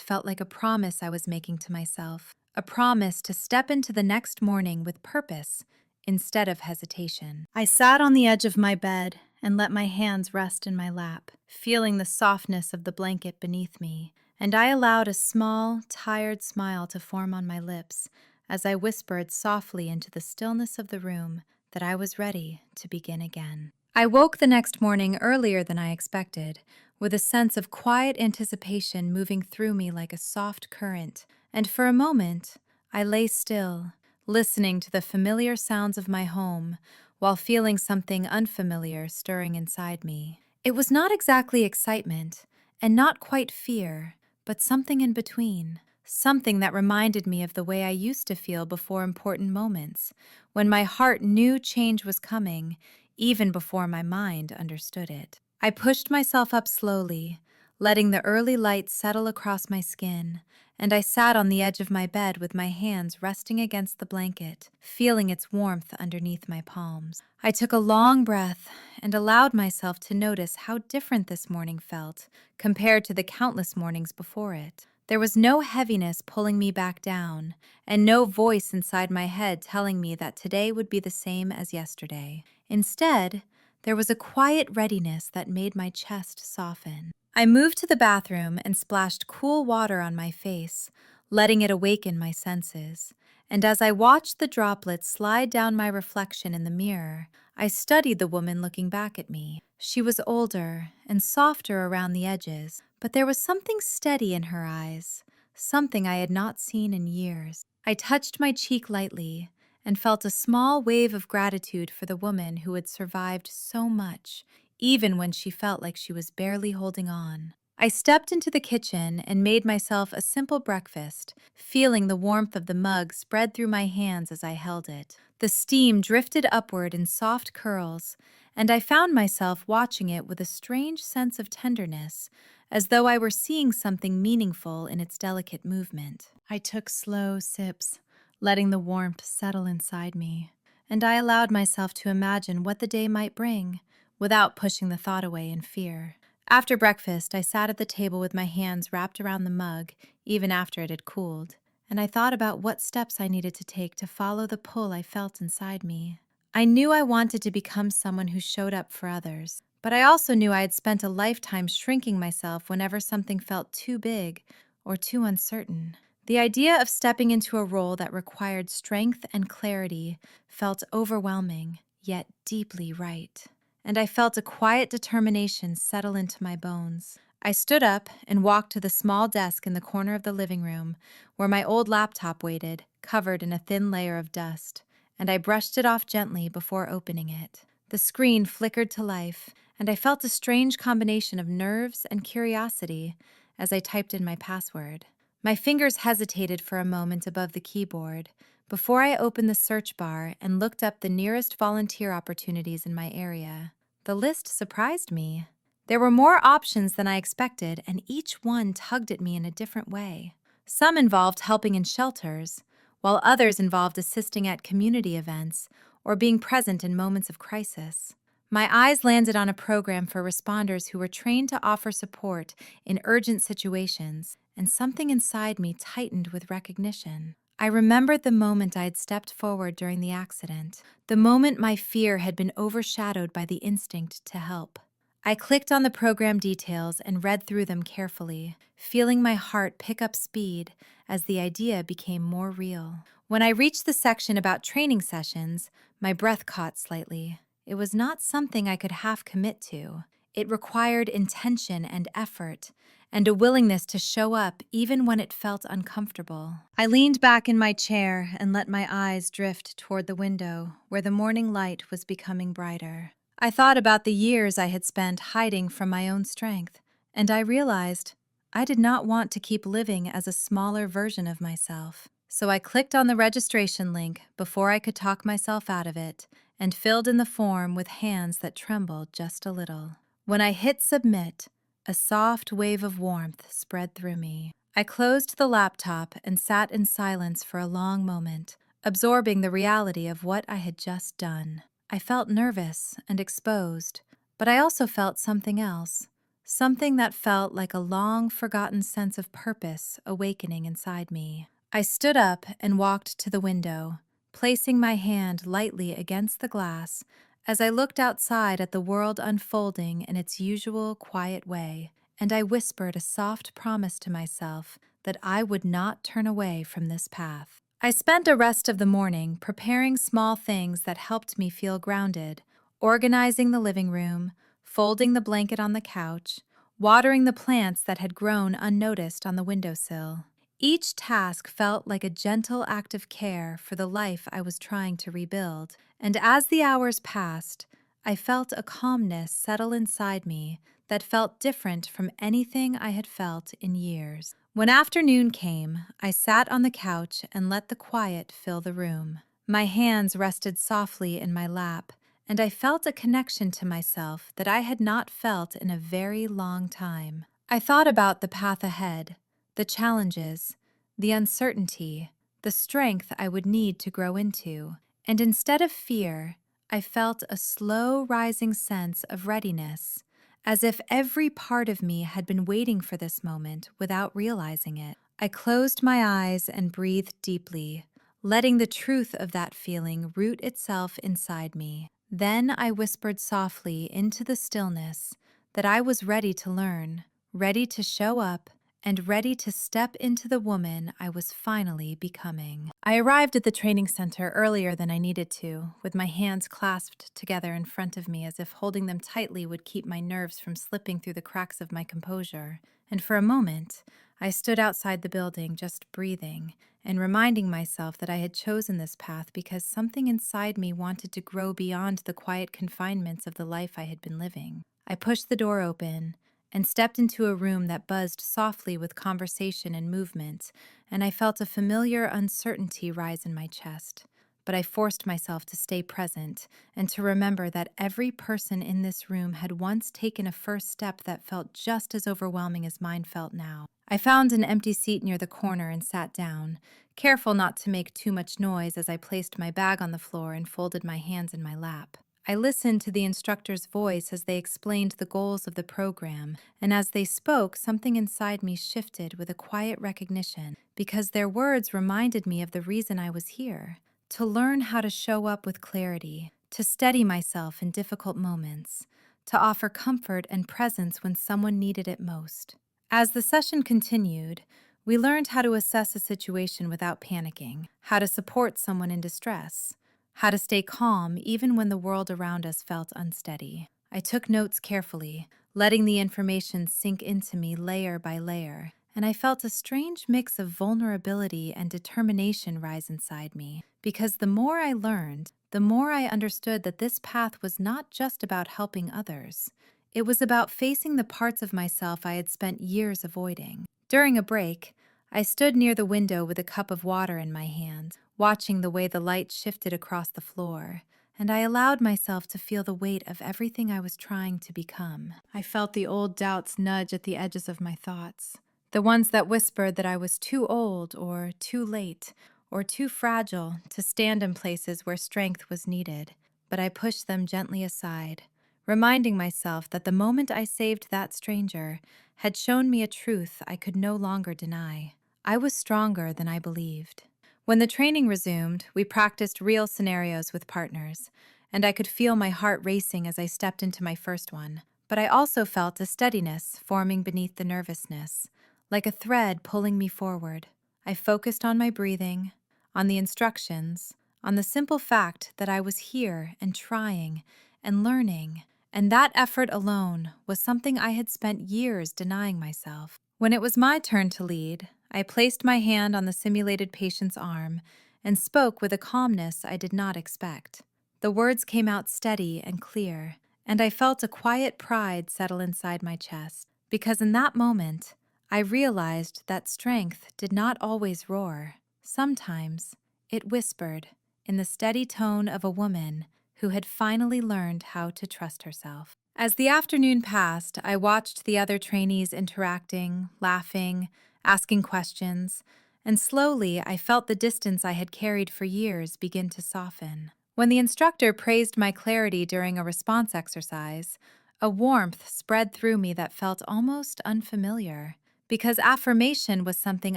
[SPEAKER 1] felt like a promise I was making to myself, a promise to step into the next morning with purpose instead of hesitation. I sat on the edge of my bed and let my hands rest in my lap, feeling the softness of the blanket beneath me, and I allowed a small, tired smile to form on my lips as I whispered softly into the stillness of the room that I was ready to begin again. I woke the next morning earlier than I expected, with a sense of quiet anticipation moving through me like a soft current, and for a moment, I lay still, listening to the familiar sounds of my home while feeling something unfamiliar stirring inside me. It was not exactly excitement, and not quite fear, but something in between. Something that reminded me of the way I used to feel before important moments, when my heart knew change was coming, even before my mind understood it. I pushed myself up slowly, letting the early light settle across my skin, and I sat on the edge of my bed with my hands resting against the blanket, feeling its warmth underneath my palms. I took a long breath and allowed myself to notice how different this morning felt compared to the countless mornings before it. There was no heaviness pulling me back down, and no voice inside my head telling me that today would be the same as yesterday. Instead, there was a quiet readiness that made my chest soften. I moved to the bathroom and splashed cool water on my face, letting it awaken my senses. And as I watched the droplets slide down my reflection in the mirror, I studied the woman looking back at me. She was older and softer around the edges, but there was something steady in her eyes, something I had not seen in years. I touched my cheek lightly and felt a small wave of gratitude for the woman who had survived so much, even when she felt like she was barely holding on. I stepped into the kitchen and made myself a simple breakfast, feeling the warmth of the mug spread through my hands as I held it. The steam drifted upward in soft curls, and I found myself watching it with a strange sense of tenderness, as though I were seeing something meaningful in its delicate movement. I took slow sips, letting the warmth settle inside me, and I allowed myself to imagine what the day might bring, without pushing the thought away in fear. After breakfast, I sat at the table with my hands wrapped around the mug, even after it had cooled, and I thought about what steps I needed to take to follow the pull I felt inside me. I knew I wanted to become someone who showed up for others, but I also knew I had spent a lifetime shrinking myself whenever something felt too big or too uncertain. The idea of stepping into a role that required strength and clarity felt overwhelming, yet deeply right. And I felt a quiet determination settle into my bones. I stood up and walked to the small desk in the corner of the living room, where my old laptop waited, covered in a thin layer of dust, and I brushed it off gently before opening it. The screen flickered to life, and I felt a strange combination of nerves and curiosity as I typed in my password. My fingers hesitated for a moment above the keyboard, before I opened the search bar and looked up the nearest volunteer opportunities in my area. The list surprised me. There were more options than I expected, and each one tugged at me in a different way. Some involved helping in shelters, while others involved assisting at community events or being present in moments of crisis. My eyes landed on a program for responders who were trained to offer support in urgent situations, and something inside me tightened with recognition. I remembered the moment I had stepped forward during the accident, the moment my fear had been overshadowed by the instinct to help. I clicked on the program details and read through them carefully, feeling my heart pick up speed as the idea became more real. When I reached the section about training sessions, my breath caught slightly. It was not something I could half commit to. It required intention and effort, and a willingness to show up even when it felt uncomfortable. I leaned back in my chair and let my eyes drift toward the window, where the morning light was becoming brighter. I thought about the years I had spent hiding from my own strength, and I realized I did not want to keep living as a smaller version of myself. So I clicked on the registration link before I could talk myself out of it and filled in the form with hands that trembled just a little. When I hit submit, a soft wave of warmth spread through me. I closed the laptop and sat in silence for a long moment, absorbing the reality of what I had just done. I felt nervous and exposed, but I also felt something else, something that felt like a long-forgotten sense of purpose awakening inside me. I stood up and walked to the window, placing my hand lightly against the glass as I looked outside at the world unfolding in its usual quiet way, and I whispered a soft promise to myself that I would not turn away from this path. I spent the rest of the morning preparing small things that helped me feel grounded, organizing the living room, folding the blanket on the couch, watering the plants that had grown unnoticed on the windowsill. Each task felt like a gentle act of care for the life I was trying to rebuild, and as the hours passed, I felt a calmness settle inside me that felt different from anything I had felt in years. When afternoon came, I sat on the couch and let the quiet fill the room. My hands rested softly in my lap, and I felt a connection to myself that I had not felt in a very long time. I thought about the path ahead, the challenges, the uncertainty, the strength I would need to grow into, and instead of fear, I felt a slow rising sense of readiness, as if every part of me had been waiting for this moment without realizing it. I closed my eyes and breathed deeply, letting the truth of that feeling root itself inside me. Then I whispered softly into the stillness that I was ready to learn, ready to show up, and ready to step into the woman I was finally becoming. I arrived at the training center earlier than I needed to, with my hands clasped together in front of me as if holding them tightly would keep my nerves from slipping through the cracks of my composure. And for a moment, I stood outside the building just breathing and reminding myself that I had chosen this path because something inside me wanted to grow beyond the quiet confinements of the life I had been living. I pushed the door open and stepped into a room that buzzed softly with conversation and movement, and I felt a familiar uncertainty rise in my chest. But I forced myself to stay present and to remember that every person in this room had once taken a first step that felt just as overwhelming as mine felt now. I found an empty seat near the corner and sat down, careful not to make too much noise as I placed my bag on the floor and folded my hands in my lap. I listened to the instructor's voice as they explained the goals of the program, and as they spoke, something inside me shifted with a quiet recognition, because their words reminded me of the reason I was here: to learn how to show up with clarity, to steady myself in difficult moments, to offer comfort and presence when someone needed it most. As the session continued, we learned how to assess a situation without panicking, how to support someone in distress, how to stay calm even when the world around us felt unsteady. I took notes carefully, letting the information sink into me layer by layer, and I felt a strange mix of vulnerability and determination rise inside me, because the more I learned, the more I understood that this path was not just about helping others. It was about facing the parts of myself I had spent years avoiding. During a break, I stood near the window with a cup of water in my hand, watching the way the light shifted across the floor, and I allowed myself to feel the weight of everything I was trying to become. I felt the old doubts nudge at the edges of my thoughts, the ones that whispered that I was too old or too late or too fragile to stand in places where strength was needed. But I pushed them gently aside, reminding myself that the moment I saved that stranger had shown me a truth I could no longer deny. I was stronger than I believed. When the training resumed, we practiced real scenarios with partners, and I could feel my heart racing as I stepped into my first one. But I also felt a steadiness forming beneath the nervousness, like a thread pulling me forward. I focused on my breathing, on the instructions, on the simple fact that I was here and trying and learning, and that effort alone was something I had spent years denying myself. When it was my turn to lead, I placed my hand on the simulated patient's arm and spoke with a calmness I did not expect. The words came out steady and clear, and I felt a quiet pride settle inside my chest, because in that moment, I realized that strength did not always roar. Sometimes it whispered in the steady tone of a woman who had finally learned how to trust herself. As the afternoon passed, I watched the other trainees interacting, laughing, asking questions, and slowly I felt the distance I had carried for years begin to soften. When the instructor praised my clarity during a response exercise, a warmth spread through me that felt almost unfamiliar, because affirmation was something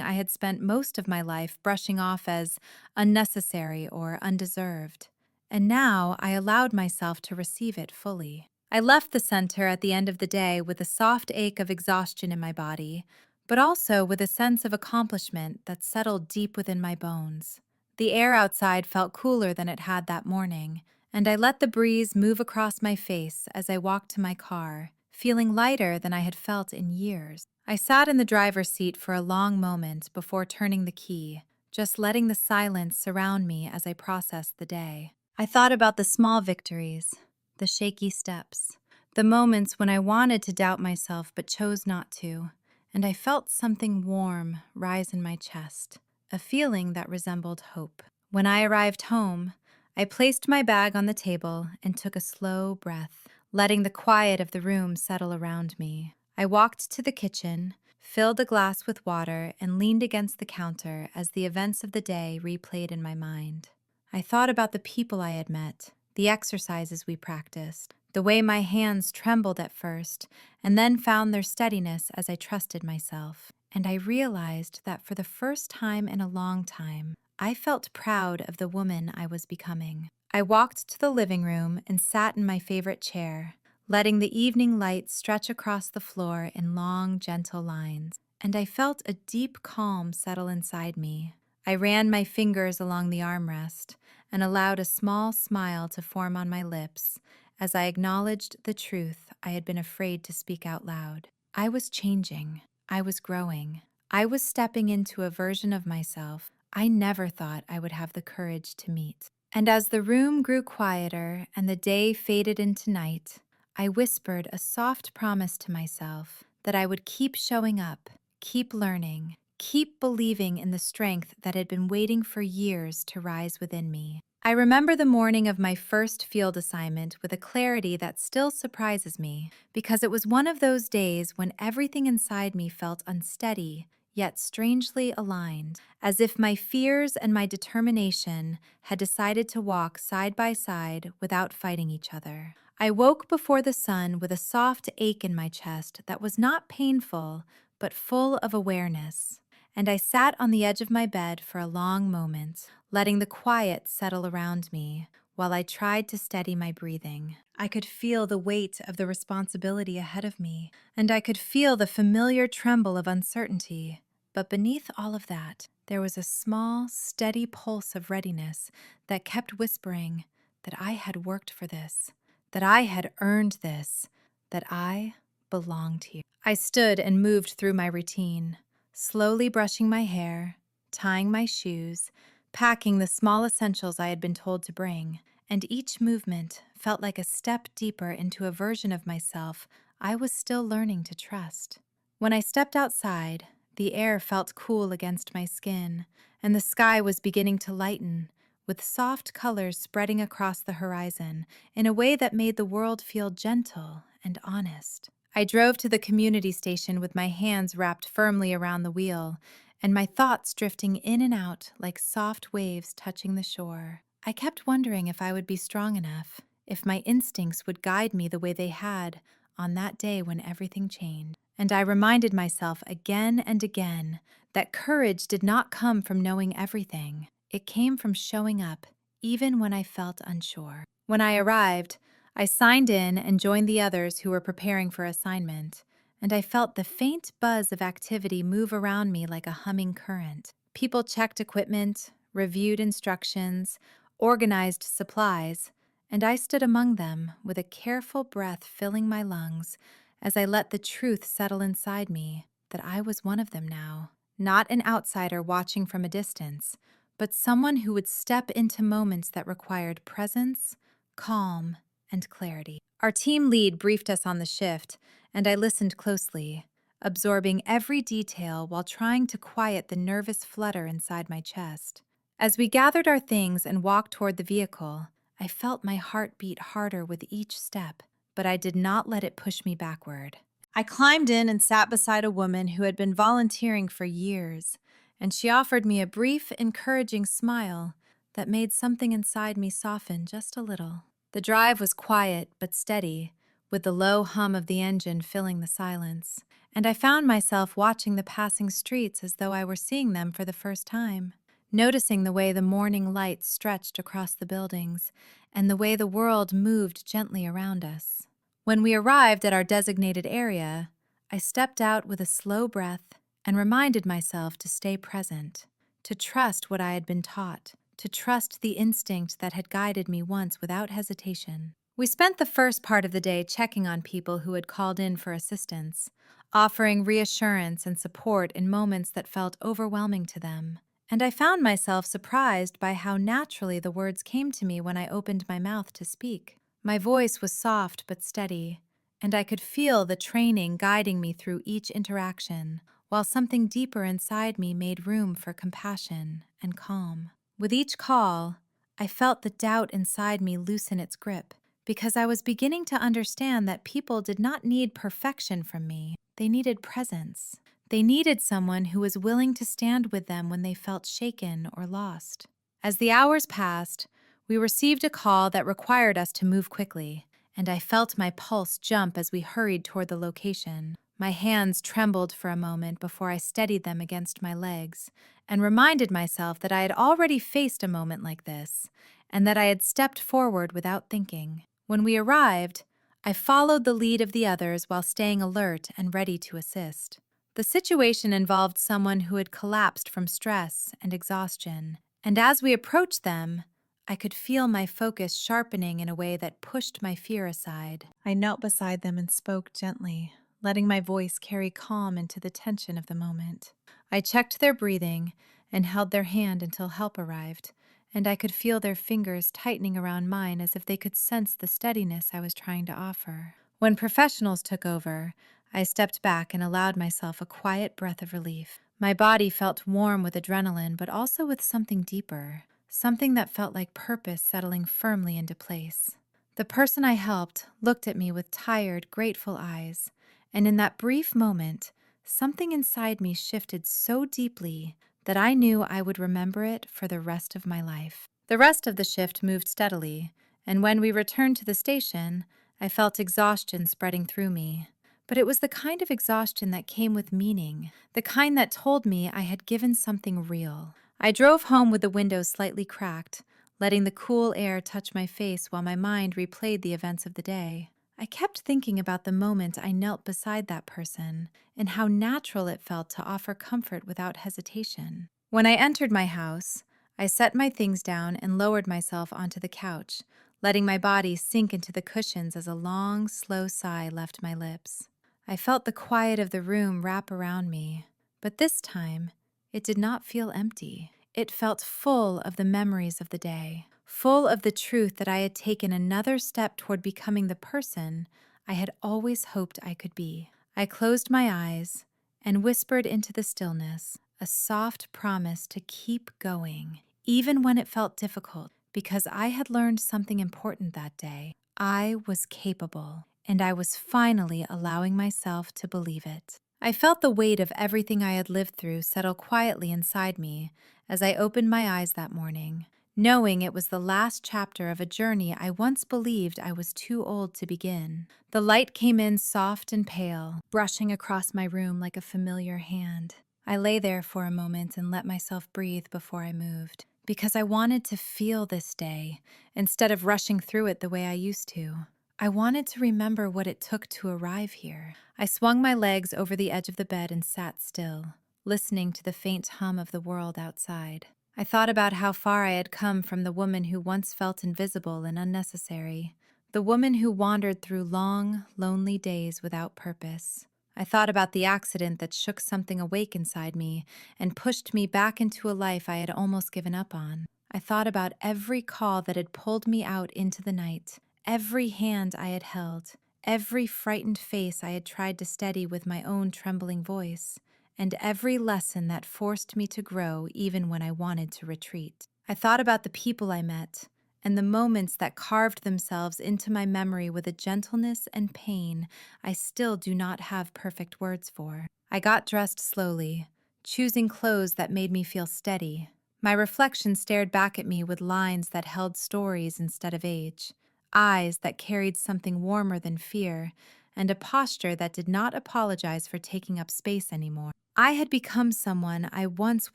[SPEAKER 1] I had spent most of my life brushing off as unnecessary or undeserved. And now I allowed myself to receive it fully. I left the center at the end of the day with a soft ache of exhaustion in my body, but also with a sense of accomplishment that settled deep within my bones. The air outside felt cooler than it had that morning, and I let the breeze move across my face as I walked to my car, feeling lighter than I had felt in years. I sat in the driver's seat for a long moment before turning the key, just letting the silence surround me as I processed the day. I thought about the small victories, the shaky steps, the moments when I wanted to doubt myself but chose not to, and I felt something warm rise in my chest, a feeling that resembled hope. When I arrived home, I placed my bag on the table and took a slow breath, letting the quiet of the room settle around me. I walked to the kitchen, filled a glass with water, and leaned against the counter as the events of the day replayed in my mind. I thought about the people I had met, the exercises we practiced, the way my hands trembled at first, and then found their steadiness as I trusted myself. And I realized that for the first time in a long time, I felt proud of the woman I was becoming. I walked to the living room and sat in my favorite chair, letting the evening light stretch across the floor in long, gentle lines. And I felt a deep calm settle inside me. I ran my fingers along the armrest and allowed a small smile to form on my lips as I acknowledged the truth I had been afraid to speak out loud. I was changing. I was growing. I was stepping into a version of myself I never thought I would have the courage to meet. And as the room grew quieter and the day faded into night, I whispered a soft promise to myself that I would keep showing up, keep learning, keep believing in the strength that had been waiting for years to rise within me. I remember the morning of my first field assignment with a clarity that still surprises me, because it was one of those days when everything inside me felt unsteady, yet strangely aligned, as if my fears and my determination had decided to walk side by side without fighting each other. I woke before the sun with a soft ache in my chest that was not painful, but full of awareness. And I sat on the edge of my bed for a long moment, letting the quiet settle around me while I tried to steady my breathing. I could feel the weight of the responsibility ahead of me, and I could feel the familiar tremble of uncertainty. But beneath all of that, there was a small, steady pulse of readiness that kept whispering that I had worked for this, that I had earned this, that I belonged here. I stood and moved through my routine, slowly brushing my hair, tying my shoes, packing the small essentials I had been told to bring, and each movement felt like a step deeper into a version of myself I was still learning to trust. When I stepped outside, The air felt cool against my skin, and the sky was beginning to lighten, with soft colors spreading across the horizon in a way that made the world feel gentle and honest. I drove to the community station with my hands wrapped firmly around the wheel, and my thoughts drifting in and out like soft waves touching the shore. I kept wondering if I would be strong enough, if my instincts would guide me the way they had on that day when everything changed. And I reminded myself again and again that courage did not come from knowing everything. It came from showing up, even when I felt unsure. When I arrived, I signed in and joined the others who were preparing for assignment, and I felt the faint buzz of activity move around me like a humming current. People checked equipment, reviewed instructions, organized supplies, and I stood among them with a careful breath filling my lungs as I let the truth settle inside me that I was one of them now. Not an outsider watching from a distance, but someone who would step into moments that required presence, calm, and clarity. Our team lead briefed us on the shift, and I listened closely, absorbing every detail while trying to quiet the nervous flutter inside my chest. As we gathered our things and walked toward the vehicle, I felt my heart beat harder with each step, but I did not let it push me backward. I climbed in and sat beside a woman who had been volunteering for years, and she offered me a brief, encouraging smile that made something inside me soften just a little. The drive was quiet but steady, with the low hum of the engine filling the silence, and I found myself watching the passing streets as though I were seeing them for the first time, noticing the way the morning light stretched across the buildings and the way the world moved gently around us. When we arrived at our designated area, I stepped out with a slow breath and reminded myself to stay present, to trust what I had been taught, to trust the instinct that had guided me once without hesitation. We spent the first part of the day checking on people who had called in for assistance, offering reassurance and support in moments that felt overwhelming to them. And I found myself surprised by how naturally the words came to me when I opened my mouth to speak. My voice was soft but steady, and I could feel the training guiding me through each interaction, while something deeper inside me made room for compassion and calm. With each call, I felt the doubt inside me loosen its grip, because I was beginning to understand that people did not need perfection from me. They needed presence. They needed someone who was willing to stand with them when they felt shaken or lost. As the hours passed, we received a call that required us to move quickly, and I felt my pulse jump as we hurried toward the location. My hands trembled for a moment before I steadied them against my legs and reminded myself that I had already faced a moment like this, and that I had stepped forward without thinking. When we arrived, I followed the lead of the others while staying alert and ready to assist. The situation involved someone who had collapsed from stress and exhaustion, and as we approached them, I could feel my focus sharpening in a way that pushed my fear aside. I knelt beside them and spoke gently, letting my voice carry calm into the tension of the moment. I checked their breathing and held their hand until help arrived, and I could feel their fingers tightening around mine as if they could sense the steadiness I was trying to offer. When professionals took over, I stepped back and allowed myself a quiet breath of relief. My body felt warm with adrenaline, but also with something deeper, something that felt like purpose settling firmly into place. The person I helped looked at me with tired, grateful eyes, and in that brief moment, something inside me shifted so deeply that I knew I would remember it for the rest of my life. The rest of the shift moved steadily, and when we returned to the station, I felt exhaustion spreading through me. But it was the kind of exhaustion that came with meaning, the kind that told me I had given something real. I drove home with the windows slightly cracked, letting the cool air touch my face while my mind replayed the events of the day. I kept thinking about the moment I knelt beside that person and how natural it felt to offer comfort without hesitation. When I entered my house, I set my things down and lowered myself onto the couch, letting my body sink into the cushions as a long, slow sigh left my lips. I felt the quiet of the room wrap around me, but this time, it did not feel empty. It felt full of the memories of the day, full of the truth that I had taken another step toward becoming the person I had always hoped I could be. I closed my eyes and whispered into the stillness a soft promise to keep going, even when it felt difficult, because I had learned something important that day. I was capable, and I was finally allowing myself to believe it. I felt the weight of everything I had lived through settle quietly inside me as I opened my eyes that morning, knowing it was the last chapter of a journey I once believed I was too old to begin. The light came in soft and pale, brushing across my room like a familiar hand. I lay there for a moment and let myself breathe before I moved, because I wanted to feel this day instead of rushing through it the way I used to. I wanted to remember what it took to arrive here. I swung my legs over the edge of the bed and sat still, listening to the faint hum of the world outside. I thought about how far I had come from the woman who once felt invisible and unnecessary, the woman who wandered through long, lonely days without purpose. I thought about the accident that shook something awake inside me and pushed me back into a life I had almost given up on. I thought about every call that had pulled me out into the night, every hand I had held, every frightened face I had tried to steady with my own trembling voice, and every lesson that forced me to grow even when I wanted to retreat. I thought about the people I met, and the moments that carved themselves into my memory with a gentleness and pain I still do not have perfect words for. I got dressed slowly, choosing clothes that made me feel steady. My reflection stared back at me with lines that held stories instead of age, eyes that carried something warmer than fear, and a posture that did not apologize for taking up space anymore. I had become someone I once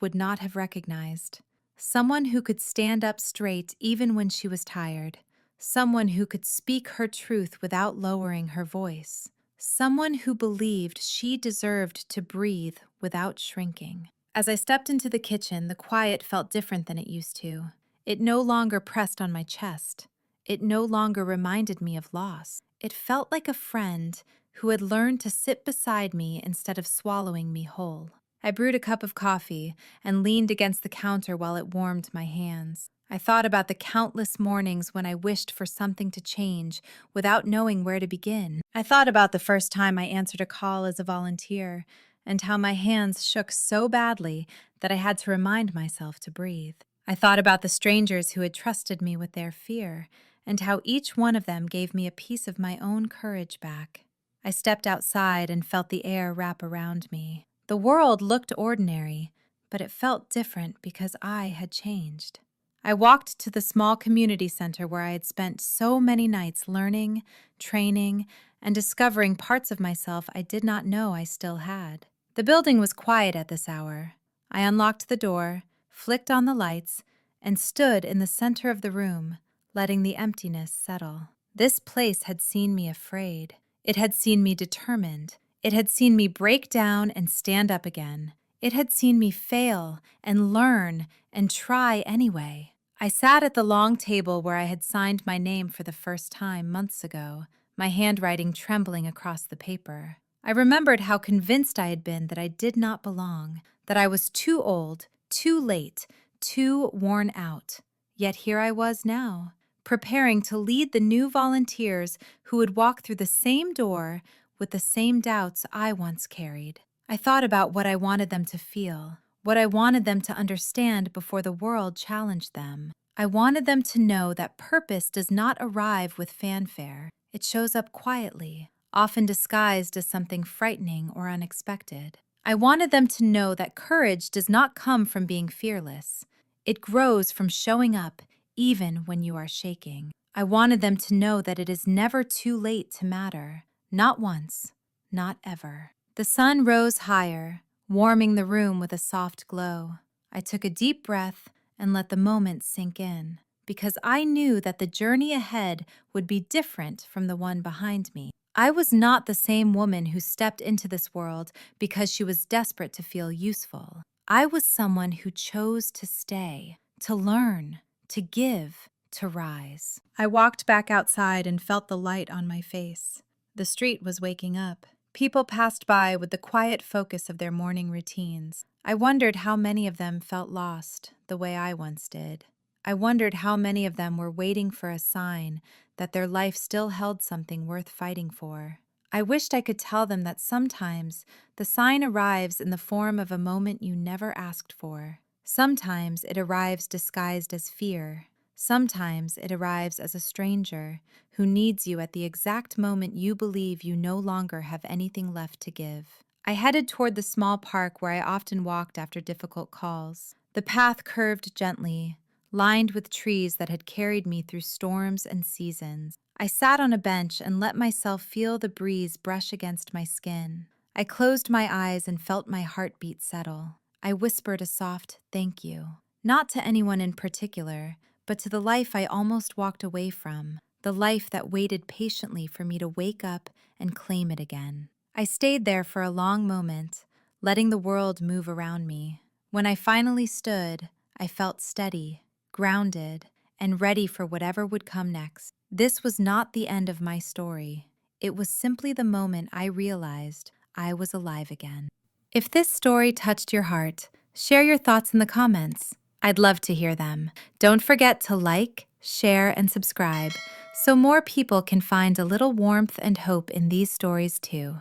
[SPEAKER 1] would not have recognized. Someone who could stand up straight even when she was tired. Someone who could speak her truth without lowering her voice. Someone who believed she deserved to breathe without shrinking. As I stepped into the kitchen, the quiet felt different than it used to. It no longer pressed on my chest. It no longer reminded me of loss. It felt like a friend who had learned to sit beside me instead of swallowing me whole. I brewed a cup of coffee and leaned against the counter while it warmed my hands. I thought about the countless mornings when I wished for something to change without knowing where to begin. I thought about the first time I answered a call as a volunteer and how my hands shook so badly that I had to remind myself to breathe. I thought about the strangers who had trusted me with their fear and how each one of them gave me a piece of my own courage back. I stepped outside and felt the air wrap around me. The world looked ordinary, but it felt different because I had changed. I walked to the small community center where I had spent so many nights learning, training, and discovering parts of myself I did not know I still had. The building was quiet at this hour. I unlocked the door, flicked on the lights, and stood in the center of the room, letting the emptiness settle. This place had seen me afraid. It had seen me determined. It had seen me break down and stand up again. It had seen me fail and learn and try anyway. I sat at the long table where I had signed my name for the first time months ago, my handwriting trembling across the paper. I remembered how convinced I had been that I did not belong, that I was too old, too late, too worn out. Yet here I was now, preparing to lead the new volunteers who would walk through the same door with the same doubts I once carried. I thought about what I wanted them to feel, what I wanted them to understand before the world challenged them. I wanted them to know that purpose does not arrive with fanfare. It shows up quietly, often disguised as something frightening or unexpected. I wanted them to know that courage does not come from being fearless. It grows from showing up even when you are shaking. I wanted them to know that it is never too late to matter. Not once, not ever. The sun rose higher, warming the room with a soft glow. I took a deep breath and let the moment sink in, because I knew that the journey ahead would be different from the one behind me. I was not the same woman who stepped into this world because she was desperate to feel useful. I was someone who chose to stay, to learn, to give, to rise. I walked back outside and felt the light on my face. The street was waking up. People passed by with the quiet focus of their morning routines. I wondered how many of them felt lost, the way I once did. I wondered how many of them were waiting for a sign that their life still held something worth fighting for. I wished I could tell them that sometimes the sign arrives in the form of a moment you never asked for. Sometimes it arrives disguised as fear. Sometimes it arrives as a stranger who needs you at the exact moment you believe you no longer have anything left to give. I headed toward the small park where I often walked after difficult calls. The path curved gently, lined with trees that had carried me through storms and seasons. I sat on a bench and let myself feel the breeze brush against my skin. I closed my eyes and felt my heartbeat settle. I whispered a soft thank you, not to anyone in particular, but to the life I almost walked away from, the life that waited patiently for me to wake up and claim it again. I stayed there for a long moment, letting the world move around me. When I finally stood, I felt steady, grounded, and ready for whatever would come next. This was not the end of my story. It was simply the moment I realized I was alive again. If this story touched your heart, share your thoughts in the comments. I'd love to hear them. Don't forget to like, share, and subscribe so more people can find a little warmth and hope in these stories too.